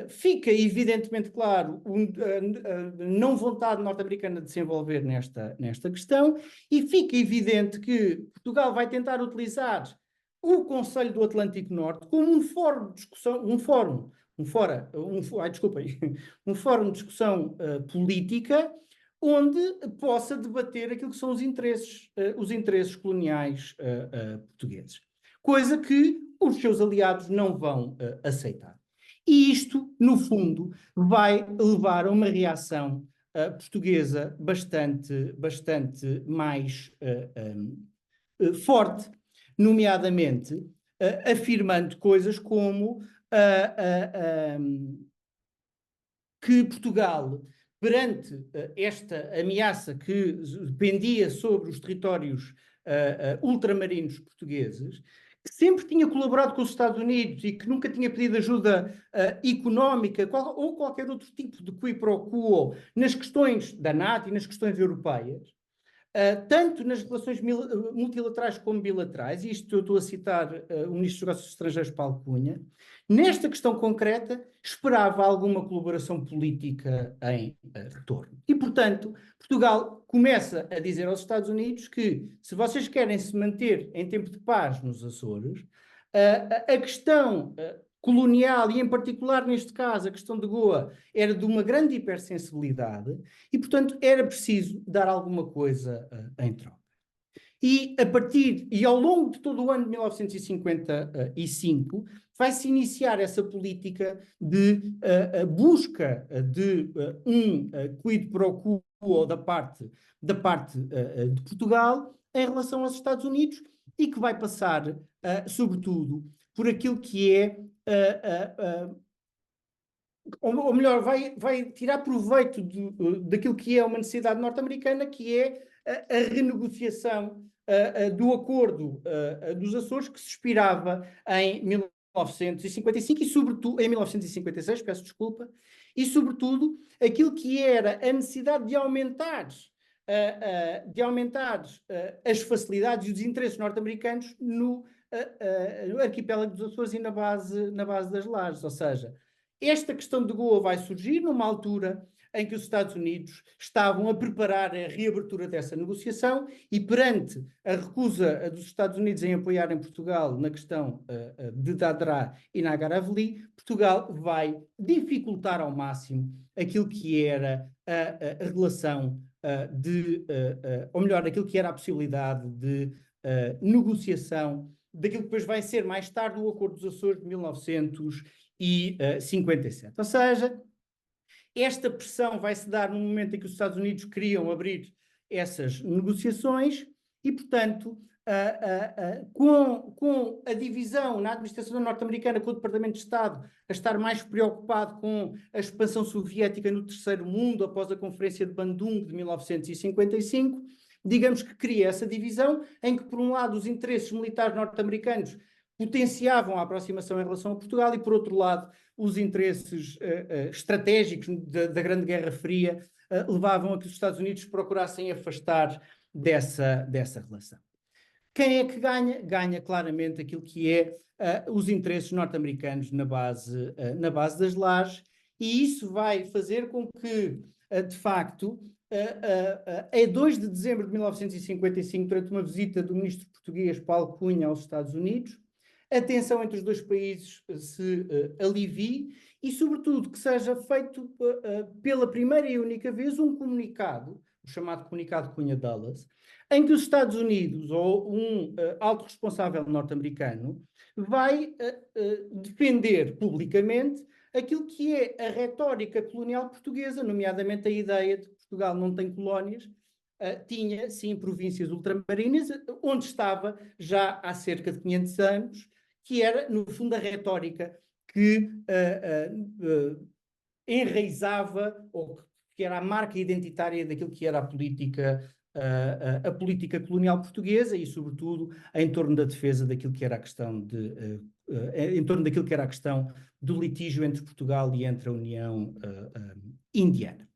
fica evidentemente claro a não vontade norte-americana de se envolver nesta questão e fica evidente que Portugal vai tentar utilizar o Conselho do Atlântico Norte como um fórum de discussão, um fórum de discussão política onde possa debater aquilo que são os interesses coloniais portugueses. Coisa que os seus aliados não vão aceitar. E isto, no fundo, vai levar a uma reação portuguesa bastante mais forte, nomeadamente afirmando coisas como que Portugal, perante esta ameaça que pendia sobre os territórios ultramarinos portugueses, que sempre tinha colaborado com os Estados Unidos e que nunca tinha pedido ajuda económica ou qualquer outro tipo de qui pro quo nas questões da NATO e nas questões europeias, tanto nas relações multilaterais como bilaterais, e isto eu estou a citar o Ministro dos Negócios Estrangeiros, Paulo Cunha, nesta questão concreta esperava alguma colaboração política em retorno. E, portanto, Portugal começa a dizer aos Estados Unidos que, se vocês querem se manter em tempo de paz nos Açores, a questão colonial, e em particular neste caso a questão de Goa, era de uma grande hipersensibilidade e, portanto, era preciso dar alguma coisa em troca. E ao longo de todo o ano de 1955, vai-se iniciar essa política de busca de um quid pro quo da parte de Portugal em relação aos Estados Unidos e que vai passar, sobretudo, por aquilo que é ou melhor, vai tirar proveito daquilo que é uma necessidade norte-americana, que é a renegociação do Acordo dos Açores, que se expirava em 1955 e, sobretudo, em 1956, peço desculpa, e, sobretudo, aquilo que era a necessidade de aumentar as facilidades e os interesses norte-americanos no arquipélago dos Açores e na base das lajes. Ou seja, esta questão de Goa vai surgir numa altura em que os Estados Unidos estavam a preparar a reabertura dessa negociação e, perante a recusa dos Estados Unidos em apoiarem Portugal na questão de Dadra e Nagar-Haveli, Portugal vai dificultar ao máximo aquilo que era a relação ou melhor, aquilo que era a possibilidade de negociação daquilo que depois vai ser mais tarde o Acordo dos Açores de 1957. Ou seja, esta pressão vai se dar no momento em que os Estados Unidos queriam abrir essas negociações e, portanto, com a divisão na administração norte-americana, com o Departamento de Estado a estar mais preocupado com a expansão soviética no Terceiro Mundo após a Conferência de Bandung de 1955, digamos que cria essa divisão em que, por um lado, os interesses militares norte-americanos potenciavam a aproximação em relação a Portugal e, por outro lado, os interesses estratégicos da Grande Guerra Fria levavam a que os Estados Unidos procurassem afastar dessa relação. Quem é que ganha? Ganha claramente aquilo que é os interesses norte-americanos na base das lajes, e isso vai fazer com que, de facto, em 2 de dezembro de 1955, durante uma visita do ministro português Paulo Cunha aos Estados Unidos, a tensão entre os dois países se alivie e, sobretudo, que seja feito pela primeira e única vez um comunicado, o chamado Comunicado Cunha-Dulles, em que os Estados Unidos ou um alto responsável norte-americano vai defender publicamente aquilo que é a retórica colonial portuguesa, nomeadamente a ideia de que Portugal não tem colónias, tinha sim províncias ultramarinas, onde estava já há cerca de 500 anos, que era, no fundo, a retórica que enraizava, ou que era a marca identitária daquilo que era a política colonial portuguesa e, sobretudo, em torno da defesa daquilo que era a questão em torno daquilo que era a questão do litígio entre Portugal e entre a União Indiana.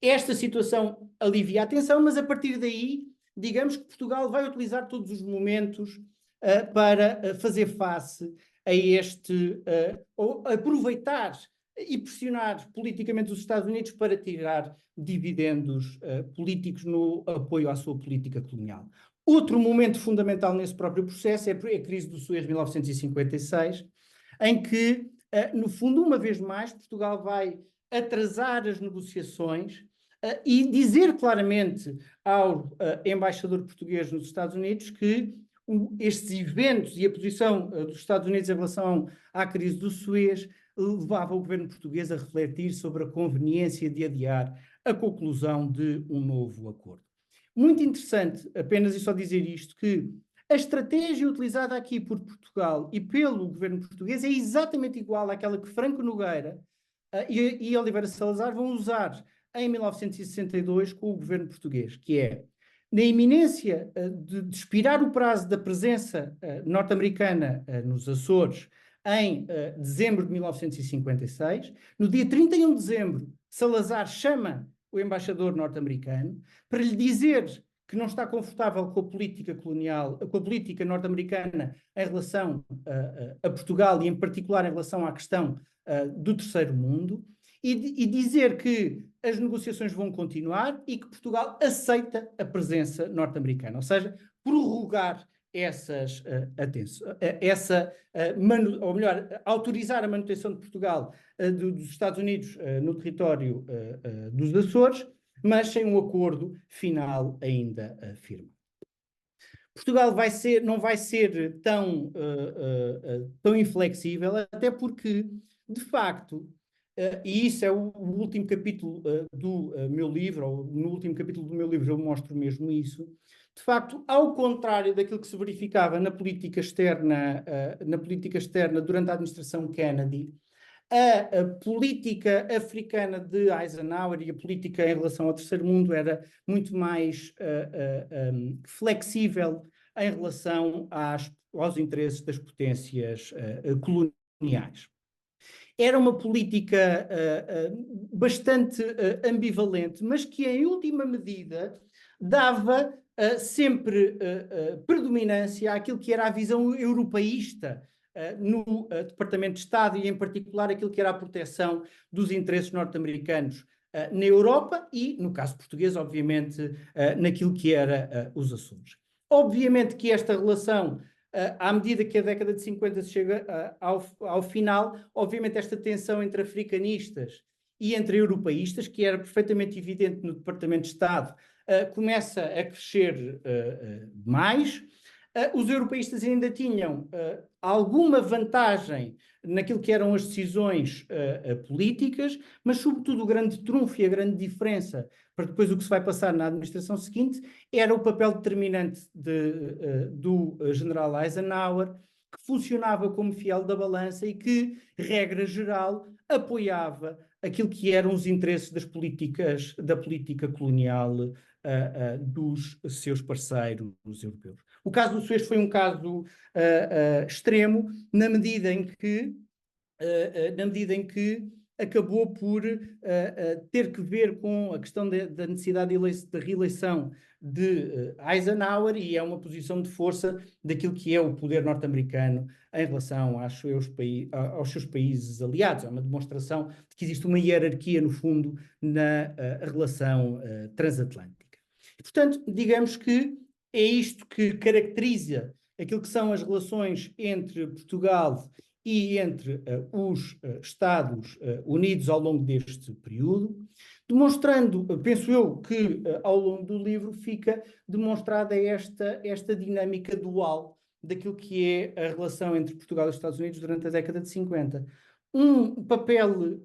Esta situação alivia a tensão, mas a partir daí, digamos que Portugal vai utilizar todos os momentos para fazer face a ou aproveitar e pressionar politicamente os Estados Unidos para tirar dividendos políticos no apoio à sua política colonial. Outro momento fundamental nesse próprio processo é a crise do Suez de 1956, em que, no fundo, uma vez mais, Portugal vai atrasar as negociações e dizer claramente ao embaixador português nos Estados Unidos que estes eventos e a posição dos Estados Unidos em relação à crise do Suez levava o governo português a refletir sobre a conveniência de adiar a conclusão de um novo acordo. Muito interessante, apenas e só dizer isto, que a estratégia utilizada aqui por Portugal e pelo governo português é exatamente igual àquela que Franco Nogueira e Oliveira Salazar vão usar em 1962 com o governo português, que é, na iminência de expirar o prazo da presença norte-americana nos Açores em dezembro de 1956, no dia 31 de dezembro, Salazar chama o embaixador norte-americano para lhe dizer que não está confortável com a política colonial, com a política norte-americana em relação a Portugal e, em particular, em relação à questão do Terceiro Mundo, e dizer que as negociações vão continuar e que Portugal aceita a presença norte-americana, ou seja, prorrogar ou melhor, autorizar a manutenção de Portugal dos Estados Unidos no território dos Açores, mas sem um acordo final ainda firme. Portugal não vai ser tão inflexível, até porque, de facto, e isso é o último capítulo do meu livro, ou no último capítulo do meu livro eu mostro mesmo isso. De facto, ao contrário daquilo que se verificava na política externa durante a administração Kennedy, A política africana de Eisenhower e a política em relação ao terceiro mundo era muito mais flexível em relação aos interesses das potências coloniais. Era uma política bastante ambivalente, mas que, em última medida, dava sempre predominância àquilo que era a visão europeísta no Departamento de Estado e, em particular, aquilo que era a proteção dos interesses norte-americanos na Europa e, no caso português, obviamente, naquilo que era os Açores. Obviamente que esta relação à medida que a década de 50 se chega ao final, obviamente esta tensão entre africanistas e entre europeístas, que era perfeitamente evidente no Departamento de Estado, começa a crescer mais. Os europeístas ainda tinham alguma vantagem naquilo que eram as decisões políticas, mas sobretudo o grande trunfo e a grande diferença para depois o que se vai passar na administração seguinte era o papel determinante do general Eisenhower, que funcionava como fiel da balança e que, regra geral, apoiava aquilo que eram os interesses da política colonial dos seus parceiros europeus. O caso do Suez foi um caso extremo, na medida em que acabou por ter que ver com a questão da necessidade de reeleição de Eisenhower, e é uma posição de força daquilo que é o poder norte-americano em relação aos seus países aliados. É uma demonstração de que existe uma hierarquia, no fundo, na relação transatlântica. E, portanto, digamos que é isto que caracteriza aquilo que são as relações entre Portugal e entre os Estados Unidos ao longo deste período, demonstrando, penso eu, que ao longo do livro fica demonstrada esta dinâmica dual daquilo que é a relação entre Portugal e os Estados Unidos durante a década de 50. Um papel,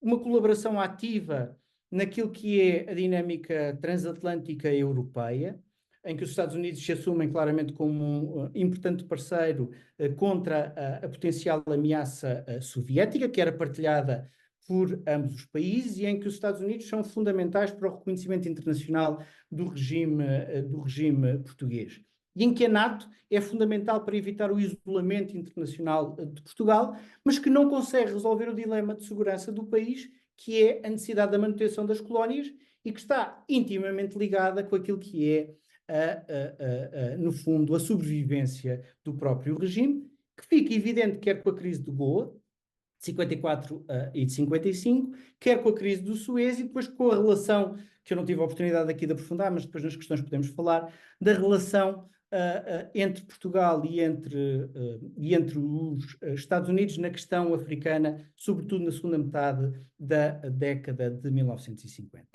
uma colaboração ativa naquilo que é a dinâmica transatlântica europeia, em que os Estados Unidos se assumem claramente como um importante parceiro contra a potencial ameaça soviética, que era partilhada por ambos os países, e em que os Estados Unidos são fundamentais para o reconhecimento internacional do regime português. E em que a NATO é fundamental para evitar o isolamento internacional de Portugal, mas que não consegue resolver o dilema de segurança do país, que é a necessidade da manutenção das colónias e que está intimamente ligada com aquilo que é no fundo, a sobrevivência do próprio regime, que fica evidente quer com a crise de Goa, de 54 e de 55, quer com a crise do Suez e depois com a relação, que eu não tive a oportunidade aqui de aprofundar, mas depois nas questões podemos falar, da relação entre Portugal e entre os Estados Unidos na questão africana, sobretudo na segunda metade da década de 1950.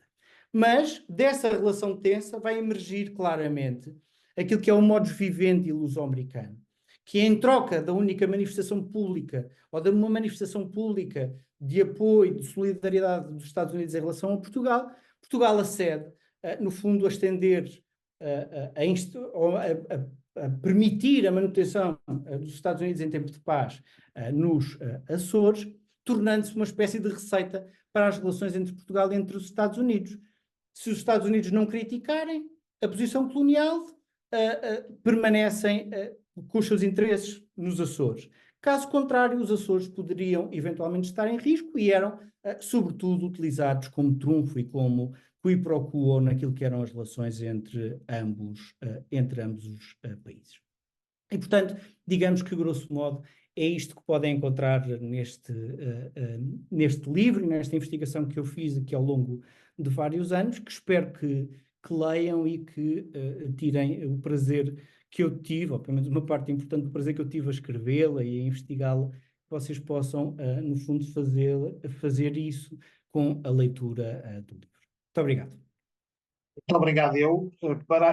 Mas dessa relação tensa vai emergir claramente aquilo que é o modus vivendi luso-americano, que é em troca da única manifestação pública ou de uma manifestação pública de apoio, de solidariedade dos Estados Unidos em relação a Portugal, Portugal acede, no fundo, a estender, a permitir a manutenção dos Estados Unidos em tempo de paz nos Açores, tornando-se uma espécie de receita para as relações entre Portugal e entre os Estados Unidos. Se os Estados Unidos não criticarem a posição colonial, permanecem com os seus interesses nos Açores. Caso contrário, os Açores poderiam eventualmente estar em risco e eram, sobretudo, utilizados como trunfo e como qui pro quo naquilo que eram as relações entre ambos os países. E, portanto, digamos que, grosso modo, é isto que podem encontrar neste livro, nesta investigação que eu fiz aqui ao longo de vários anos, que espero que leiam e que tirem o prazer que eu tive, ou pelo menos uma parte importante do prazer que eu tive a escrevê-la e a investigá-la, que vocês possam, no fundo, fazer isso com a leitura do livro. Muito obrigado. Muito obrigado, eu,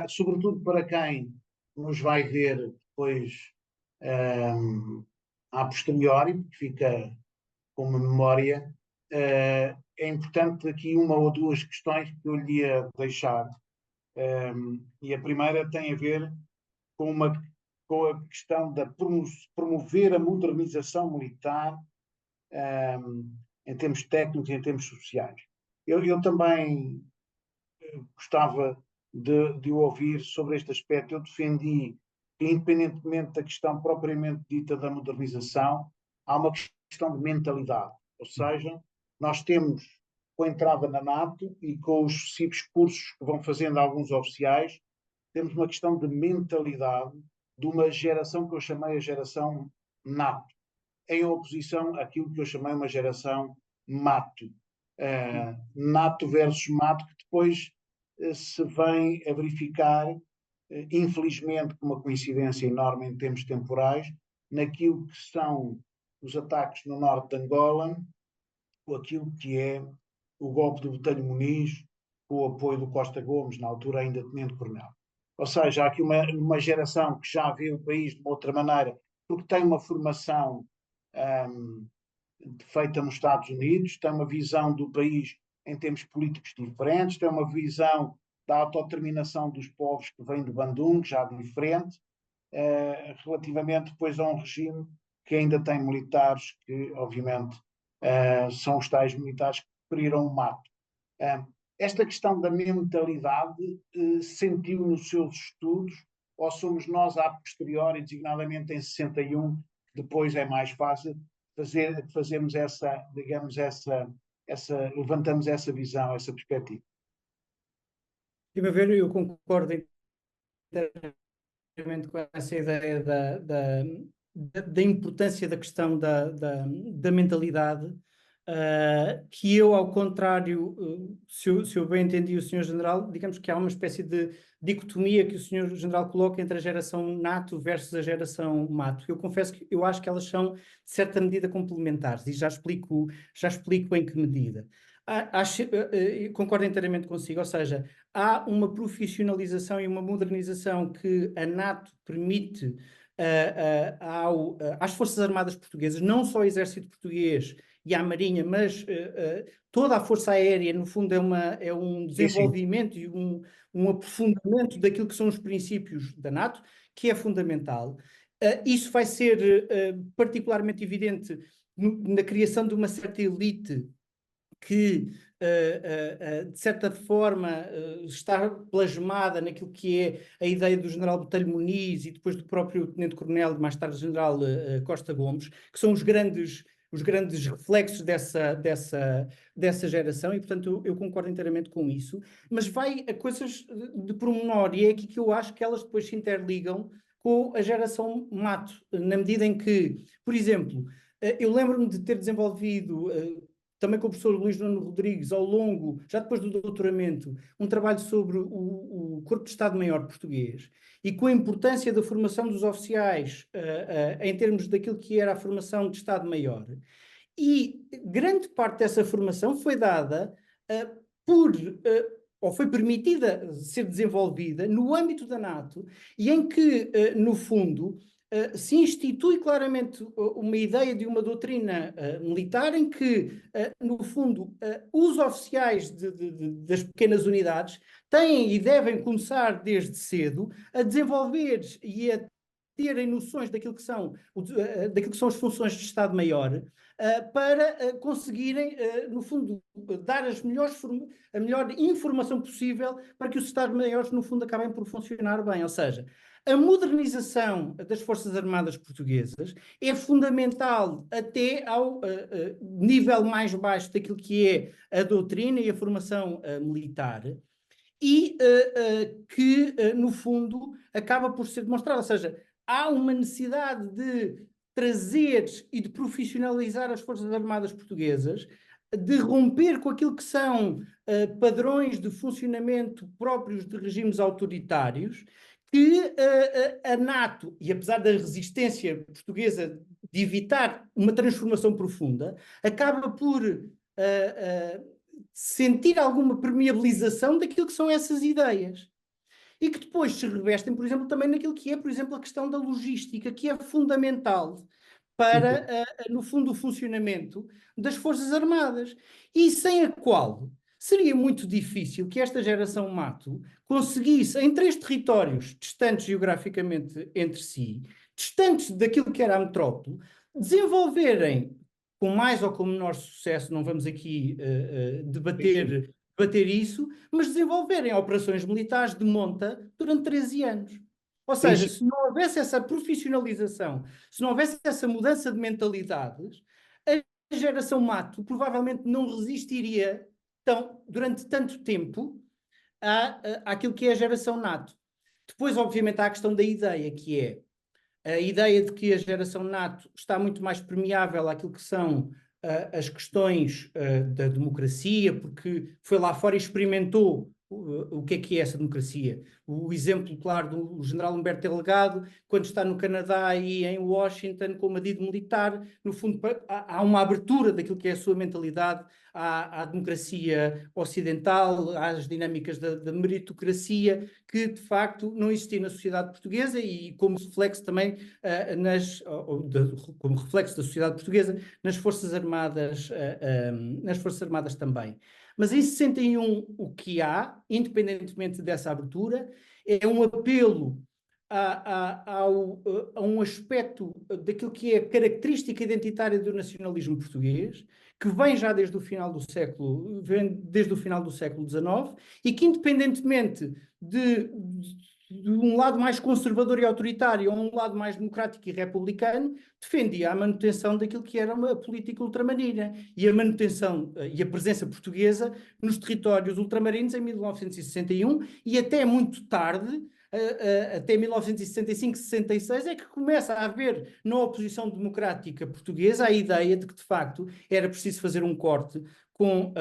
sobretudo para quem nos vai ver depois a posteriori, porque fica com uma memória. É importante aqui uma ou duas questões que eu lhe ia deixar. E a primeira tem a ver com a questão de promover a modernização militar em termos técnicos e em termos sociais. Eu também gostava de ouvir sobre este aspecto. Eu defendi que, independentemente da questão propriamente dita da modernização, há uma questão de mentalidade. Ou seja, nós temos, com a entrada na NATO e com os sucessivos cursos que vão fazendo alguns oficiais, temos uma questão de mentalidade de uma geração que eu chamei a geração NATO, em oposição àquilo que eu chamei uma geração mato. Nato versus mato, que depois se vem a verificar, infelizmente, com uma coincidência enorme em termos temporais, naquilo que são os ataques no norte de Angola, ou aquilo que é o golpe do Botelho Muniz, com o apoio do Costa Gomes, na altura ainda tenente-coronel. Ou seja, há aqui uma geração que já vê o país de uma outra maneira, porque tem uma formação um, feita nos Estados Unidos, tem uma visão do país em termos políticos diferentes, tem uma visão da autodeterminação dos povos que vêm de Bandung, já diferente, relativamente depois a um regime que ainda tem militares que, obviamente, são os tais militares que preferiram o mato. Esta questão da mentalidade sentiu nos seus estudos, ou somos nós a posteriori, designadamente em 61, depois é mais fácil fazermos levantamos essa visão, essa perspectiva. Estive a ver, eu concordo inteiramente com essa ideia da importância da questão da mentalidade, que eu, ao contrário, se eu bem entendi o Sr. General, digamos que há uma espécie de dicotomia que o Sr. General coloca entre a geração NATO versus a geração mato. Eu confesso que eu acho que elas são, de certa medida, complementares, e já explico em que medida. Concordo inteiramente consigo, ou seja, há uma profissionalização e uma modernização que a NATO permite às Forças Armadas Portuguesas, não só ao Exército Português e à Marinha, mas toda a Força Aérea, no fundo, é um desenvolvimento sim, sim. E um aprofundamento daquilo que são os princípios da NATO, que é fundamental. Isso vai ser particularmente evidente na criação de uma certa elite que, de certa forma, está plasmada naquilo que é a ideia do general Botelho Muniz e depois do próprio tenente-coronel e mais tarde general Costa Gomes, que são os grandes reflexos dessa geração, e portanto eu concordo inteiramente com isso, mas vai a coisas de pormenor, e é aqui que eu acho que elas depois se interligam com a geração mato, na medida em que, por exemplo, eu lembro-me de ter desenvolvido também com o professor Luís Nuno Rodrigues, ao longo, já depois do doutoramento, um trabalho sobre o Corpo de Estado-Maior português, e com a importância da formação dos oficiais em termos daquilo que era a formação de Estado-Maior. E grande parte dessa formação foi dada ou foi permitida ser desenvolvida no âmbito da NATO, e em que, no fundo, se institui claramente uma ideia de uma doutrina militar em que, no fundo, os oficiais das pequenas unidades têm e devem começar desde cedo a desenvolver e a terem noções daquilo que são as funções de Estado-Maior, para conseguirem, no fundo, dar a melhor informação possível para que os Estados-Maiores, no fundo, acabem por funcionar bem. Ou seja, a modernização das Forças Armadas Portuguesas é fundamental até ao nível mais baixo daquilo que é a doutrina e a formação militar, e que, no fundo, acaba por ser demonstrado. Ou seja, há uma necessidade de trazer e de profissionalizar as Forças Armadas Portuguesas, de romper com aquilo que são padrões de funcionamento próprios de regimes autoritários, que a NATO, e apesar da resistência portuguesa de evitar uma transformação profunda, acaba por sentir alguma permeabilização daquilo que são essas ideias. E que depois se revestem, por exemplo, também naquilo que é, por exemplo, a questão da logística, que é fundamental para, no fundo, o funcionamento das Forças Armadas. E sem a qual seria muito difícil que esta geração mato conseguisse, em 3 territórios distantes geograficamente entre si, distantes daquilo que era a metrópole, desenvolverem com mais ou com menor sucesso, não vamos aqui debater isso, mas desenvolverem operações militares de monta durante 13 anos. Ou seja, se não houvesse essa profissionalização, se não houvesse essa mudança de mentalidades, a geração Mato provavelmente não resistiria durante tanto tempo àquilo que é a geração NATO. Depois, obviamente, há a questão da ideia, que é a ideia de que a geração NATO está muito mais permeável àquilo que são as questões da democracia, porque foi lá fora e experimentou o que é essa democracia. O exemplo, claro, do general Humberto Delgado, quando está no Canadá e em Washington com uma medida militar, no fundo há uma abertura daquilo que é a sua mentalidade à democracia ocidental, às dinâmicas da meritocracia, que de facto não existia na sociedade portuguesa e como reflexo também como reflexo da sociedade portuguesa nas Forças Armadas, também. Mas em 61 o que há, independentemente dessa abertura, é um apelo a um aspecto daquilo que é a característica identitária do nacionalismo português, que vem já desde o final do século XIX, e que independentemente de um lado mais conservador e autoritário ou um lado mais democrático e republicano, defendia a manutenção daquilo que era uma política ultramarina e a manutenção e a presença portuguesa nos territórios ultramarinos em 1961 e até muito tarde, até 1965, 66, é que começa a haver na oposição democrática portuguesa a ideia de que, de facto, era preciso fazer um corte com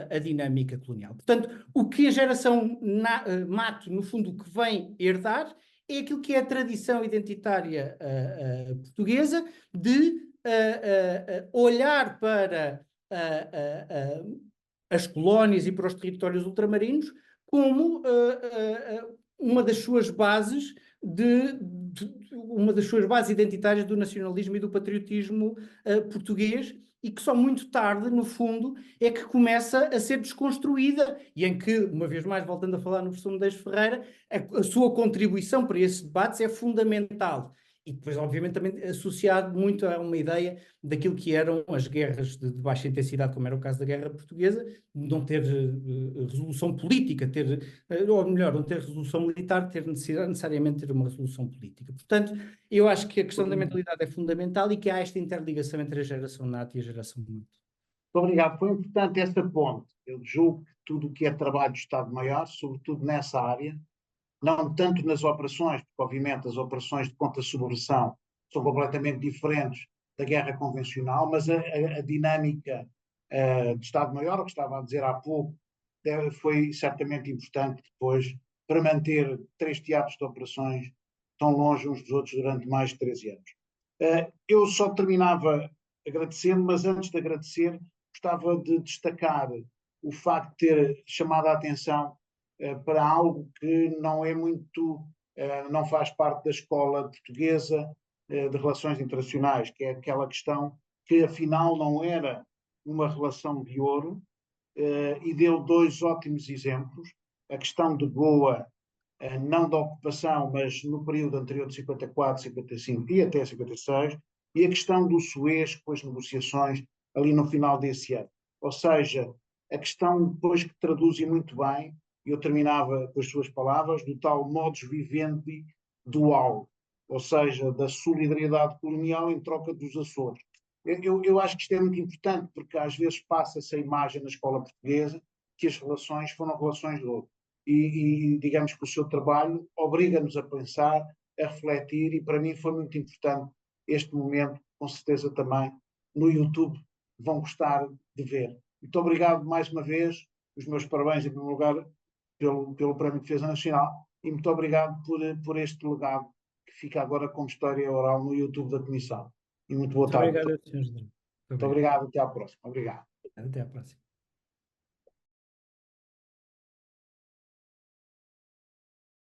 a dinâmica colonial. Portanto, o que a geração Mato, no fundo, o que vem herdar é aquilo que é a tradição identitária portuguesa de olhar para as colónias e para os territórios ultramarinos como uma das suas bases uma das suas bases identitárias do nacionalismo e do patriotismo português, e que só muito tarde, no fundo, é que começa a ser desconstruída e em que, uma vez mais, voltando a falar no professor Medeiros Ferreira, a sua contribuição para esses debates é fundamental. E depois, obviamente, também associado muito a uma ideia daquilo que eram as guerras de baixa intensidade, como era o caso da Guerra Portuguesa, não ter resolução política, ou melhor, não ter resolução militar, necessariamente ter uma resolução política. Portanto, eu acho que a questão da mentalidade é fundamental e que há esta interligação entre a geração NATO e a geração Mato. Muito obrigado. Foi importante essa ponte. Eu julgo que tudo o que é trabalho de Estado-Maior, sobretudo nessa área, não tanto nas operações, porque obviamente as operações de contra-subversão são completamente diferentes da guerra convencional, mas a dinâmica de Estado-Maior, o que estava a dizer há pouco, foi certamente importante depois para manter 3 teatros de operações tão longe uns dos outros durante mais de 13 anos. Eu só terminava agradecendo, mas antes de agradecer, gostava de destacar o facto de ter chamado a atenção para algo que não é muito, não faz parte da escola portuguesa de relações internacionais, que é aquela questão que afinal não era uma relação de ouro, e deu 2 ótimos exemplos. A questão de Goa, não da ocupação, mas no período anterior de 54, 55 e até 56, e a questão do Suez, com as negociações ali no final desse ano. Ou seja, a questão depois que traduzem muito bem, e eu terminava com as suas palavras, do tal modus vivendi dual, ou seja, da solidariedade colonial em troca dos Açores. Eu acho que isto é muito importante, porque às vezes passa-se a imagem na escola portuguesa que as relações foram relações de ouro. E digamos que o seu trabalho obriga-nos a pensar, a refletir, e para mim foi muito importante este momento, com certeza também no YouTube vão gostar de ver. Muito obrigado mais uma vez, os meus parabéns em primeiro lugar pelo Prémio de Defesa Nacional, e muito obrigado por este legado que fica agora como história oral no YouTube da Comissão. E muito boa tarde. Obrigado, Sr. José. Muito obrigado, até à próxima. Obrigado. Até à próxima.